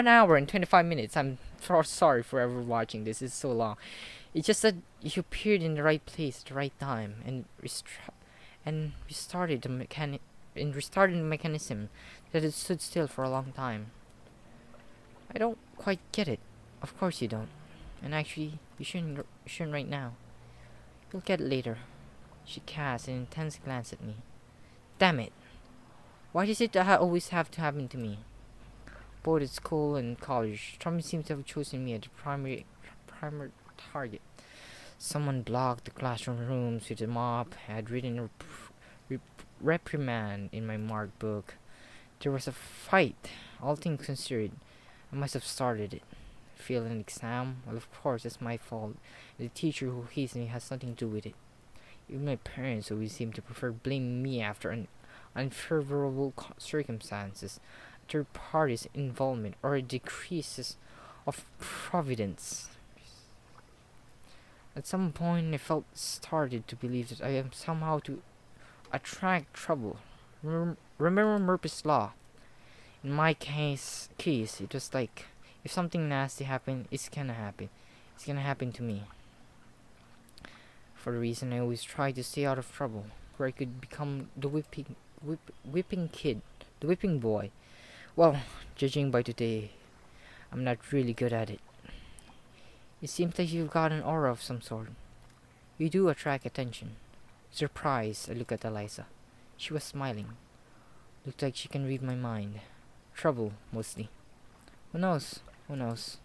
hour and 25 minutes. I'm so sorry for ever watching this. It's so long. It's just that you appeared in the right place at the right time and restarted the mechanism that had stood still for a long time. I don't quite get it. Of course you don't. And actually, you shouldn't right now. You'll get it later. She cast an intense glance at me. Damn it. Why does it always have to happen to me? Both at school and college, Tommy seems to have chosen me as the primary target. Someone blocked the classroom rooms with a mop, had written a reprimand in my marked book. There was a fight. All things considered, I must have started it. Failed an exam? Well, of course, it's my fault. The teacher who hates me has nothing to do with it. Even my parents always seem to prefer blaming me after unfavorable circumstances, third parties' involvement, or decreases of providence. At some point, I felt started to believe that I am somehow to attract trouble. Remember Murphy's Law? In my case, it was like, if something nasty happened, it's gonna happen. It's gonna happen to me. For the reason I always tried to stay out of trouble, where I could become the whipping kid, the whipping boy. Well, judging by today, I'm not really good at it. It seems like you've got an aura of some sort. You do attract attention. Surprised, I looked at Eliza. She was smiling. Looked like she can read my mind. Trouble, mostly. Who knows? Who knows?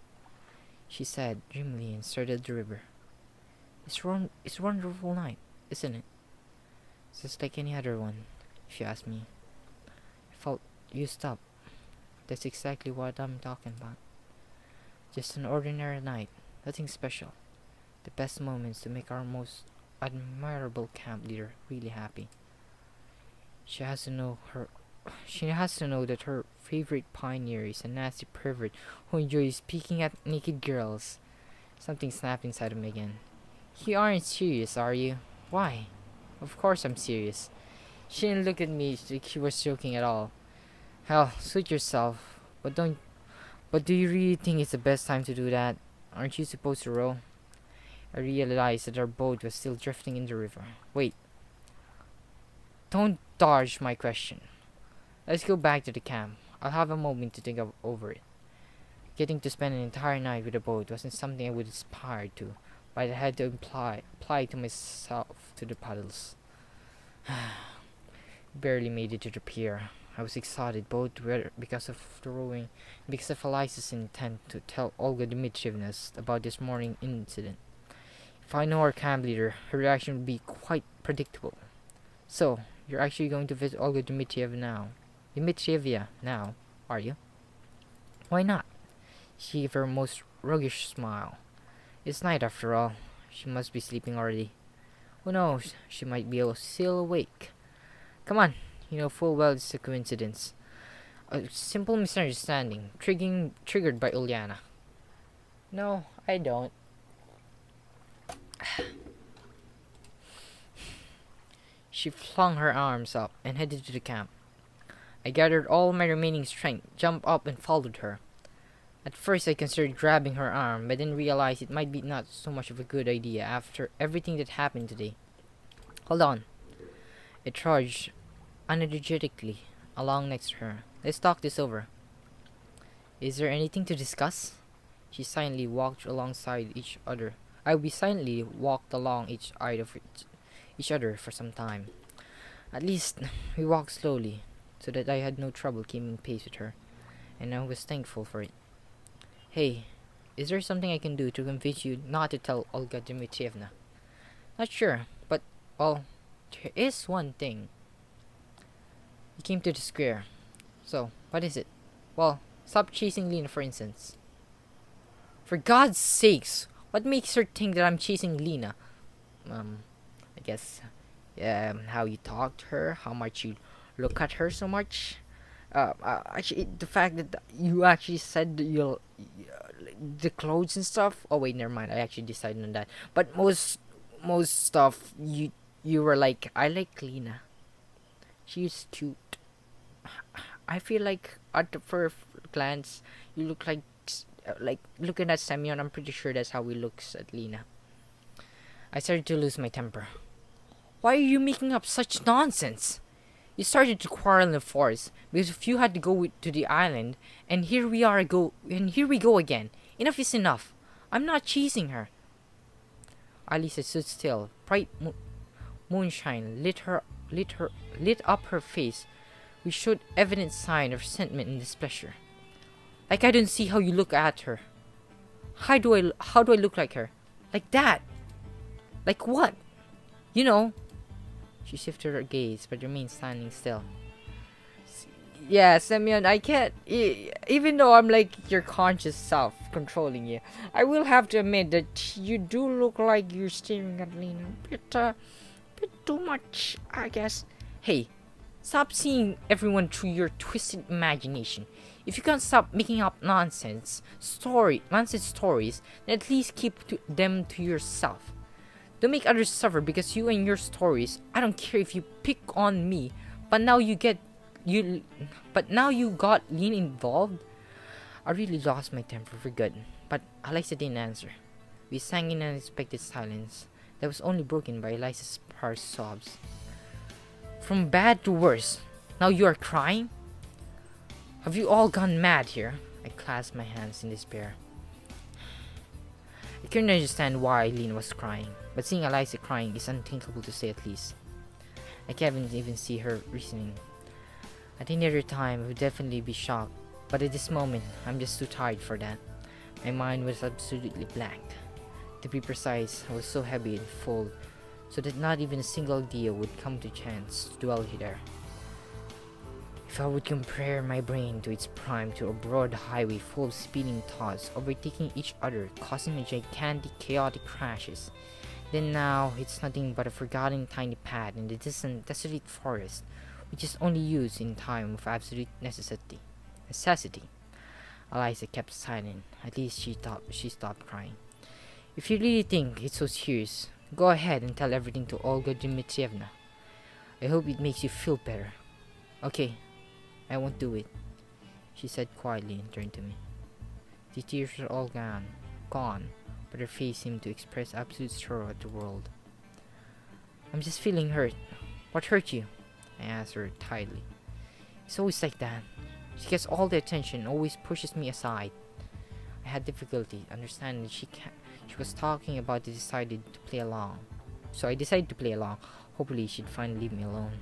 She said dreamily and stared at the river. It's a wonderful night, isn't it? Just like any other one, if you ask me. I felt used up. That's exactly what I'm talking about. Just an ordinary night, nothing special. The best moments to make our most admirable camp leader really happy. She has to know that her favorite pioneer is a nasty pervert who enjoys peeking at naked girls. Something snapped inside of me again. You aren't serious, are you? Why? Of course I'm serious. She didn't look at me like she was joking at all. Hell, suit yourself. But do you really think it's the best time to do that? Aren't you supposed to row? I realized that our boat was still drifting in the river. Wait. Don't dodge my question. Let's go back to the camp. I'll have a moment to think over it. Getting to spend an entire night with a boat wasn't something I would aspire to, but I had to apply to myself to the paddles. Barely made it to the pier. I was excited both because of the rowing and because of Eliza's intent to tell Olga Dmitrievna about this morning incident. If I know our camp leader, her reaction would be quite predictable. So, you're actually going to visit Olga Dmitrievna now, are you? Why not? She gave her most roguish smile. It's night after all. She must be sleeping already. Who knows? She might be still awake. Come on. You know full well it's a coincidence. A simple misunderstanding, triggered by Uliana. No, I don't. She flung her arms up and headed to the camp. I gathered all my remaining strength, jumped up, and followed her. At first, I considered grabbing her arm, but then realized it might be not so much of a good idea after everything that happened today. Hold on. I trudged energetically along next to her. Let's talk this over. Is there anything to discuss? She silently walked alongside each other. We silently walked along each other for some time. At least, we walked slowly, so that I had no trouble keeping pace with her, and I was thankful for it. Hey, is there something I can do to convince you not to tell Olga Dmitrievna? Not sure, but, well, there is one thing. We came to the square. So, what is it? Well, stop chasing Lena, for instance. For God's sakes, what makes her think that I'm chasing Lena? I guess, how you talk to her, how much you look at her so much. Actually, the fact that you actually said that you'll the clothes and stuff. Oh wait, never mind. I actually decided on that. But most stuff you were like, I like Lena. She's cute. I feel like at the first glance, you look like looking at Semyon. I'm pretty sure that's how he looks at Lena. I started to lose my temper. Why are you making up such nonsense? You started to quarrel in the forest because if you had to go to the island, and here we go again. Enough is enough. I'm not chasing her. Alisa stood still. Bright moonshine lit up her face, which showed evident sign of resentment and displeasure. Like I don't see how you look at her. How do I look like her? Like that? Like what? You know. She shifted her gaze, but remained standing still. Yeah, Semyon, I can't. Even though I'm like your conscious self controlling you, I will have to admit that you do look like you're staring at Lena a bit too much, I guess. Hey, stop seeing everyone through your twisted imagination. If you can't stop making up nonsense stories, then at least keep them to yourself. Don't make others suffer because you and your stories. I don't care if you pick on me, but now you got Lena involved. I really lost my temper for good, but Eliza didn't answer. We sang in an unexpected silence that was only broken by Eliza's sparse sobs. From bad to worse. Now you are crying? Have you all gone mad here? I clasped my hands in despair. I couldn't understand why Lena was crying, but seeing Eliza crying is unthinkable to say at least. I can't even see her reasoning. At any other time, I would definitely be shocked, but at this moment, I'm just too tired for that. My mind was absolutely blank. To be precise, I was so heavy and full, so that not even a single idea would come to chance to dwell there. If I would compare my brain to its prime to a broad highway full of speeding thoughts overtaking each other, causing a gigantic chaotic crashes, then now it's nothing but a forgotten tiny path in the distant desolate forest, which is only used in time of absolute necessity. Eliza kept silent. At least she stopped crying. If you really think it's so serious, go ahead and tell everything to Olga Dmitrievna. I hope it makes you feel better. Okay, I won't do it, she said quietly and turned to me. The tears were all gone, but her face seemed to express absolute sorrow at the world. I'm just feeling hurt. What hurt you? I asked her tightly. It's always like that. She gets all the attention and always pushes me aside. I had difficulty understanding that she was talking about the decided to play along. So I decided to play along. Hopefully she'd finally leave me alone.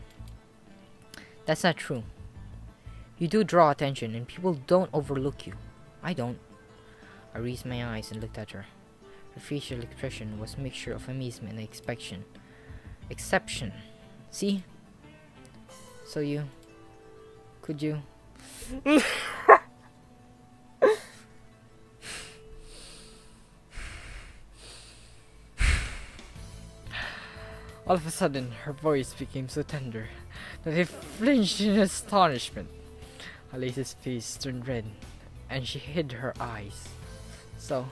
That's not true. You do draw attention and people don't overlook you. I don't. I raised my eyes and looked at her. Her facial expression was a mixture of amazement and exception. See? So could you? All of a sudden, her voice became so tender that I flinched in astonishment. Alice's face turned red, and she hid her eyes. So,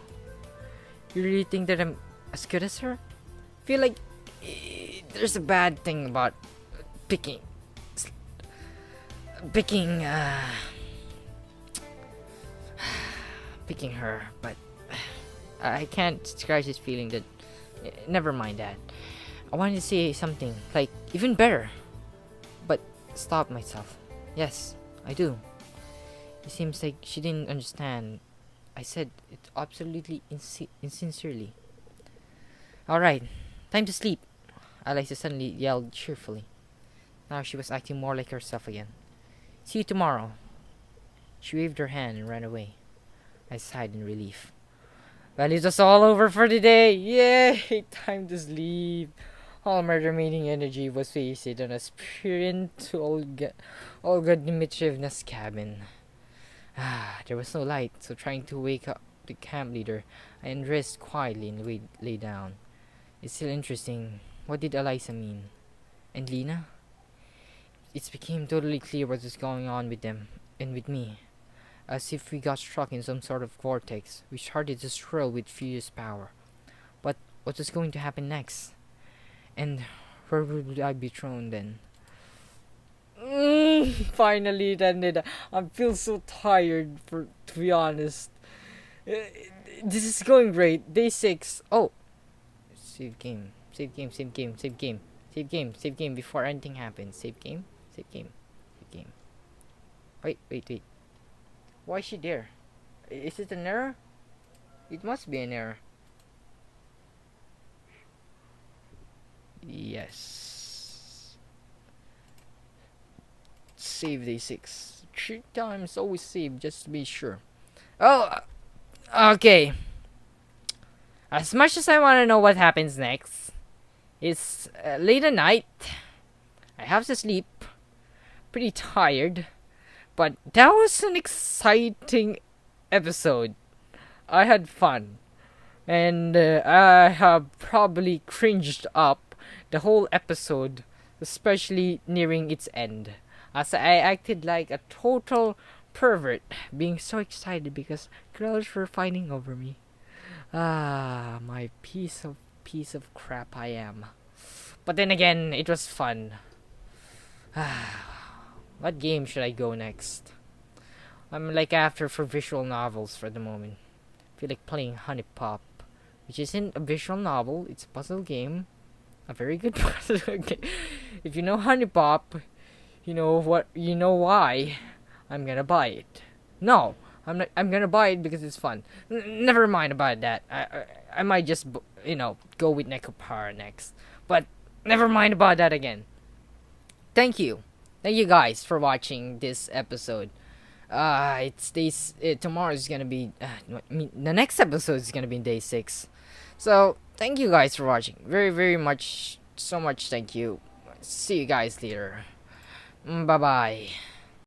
you really think that I'm as good as her? Feel like there's a bad thing about picking, picking, picking her, but I can't describe this feeling that. Never mind that. I wanted to say something, like, even better. But stop myself. Yes, I do. It seems like she didn't understand. I said it absolutely insincerely. Alright, time to sleep. Eliza suddenly yelled cheerfully. Now she was acting more like herself again. See you tomorrow. She waved her hand and ran away. I sighed in relief. Well, it was all over for the day. Yay! Time to sleep. All my remaining energy was wasted on a sprint to Olga Dmitrievna's cabin. There was no light, so trying to wake up the camp leader, I undressed quietly and lay down. It's still interesting. What did Eliza mean? And Lena? It became totally clear what was going on with them and with me. As if we got struck in some sort of vortex, we started to swirl with furious power. But what was going to happen next? And where would I be thrown then? Finally, it ended. I feel so tired, to be honest. This is going great. Day 6. Oh, save game. Save game, save game, save game. Save game, save game before anything happens. Save game, save game, save game. Wait. Why is she there? Is it an error? It must be an error. Yes. Save day 6. 3 times always save just to be sure. Oh, okay. As much as I want to know what happens next, it's late at night. I have to sleep. Pretty tired. But that was an exciting episode. I had fun. And I have probably cringed up the whole episode, especially nearing its end, as I acted like a total pervert, being so excited because girls were fighting over me. My piece of crap I am. But then again, it was fun. What game should I go next? I'm like after for visual novels for the moment. Feel like playing Honey Pop, which isn't a visual novel, it's a puzzle game. A very good puzzle game. If you know Honey Pop, you know why I'm gonna buy it. No, I'm gonna buy it because it's fun. Never mind about that. I might just go with Necopara next. But never mind about that again. Thank you guys for watching this episode. It's tomorrow is gonna be the next episode is gonna be day 6. So thank you guys for watching. Very very much, so much thank you. See you guys later. Bye bye.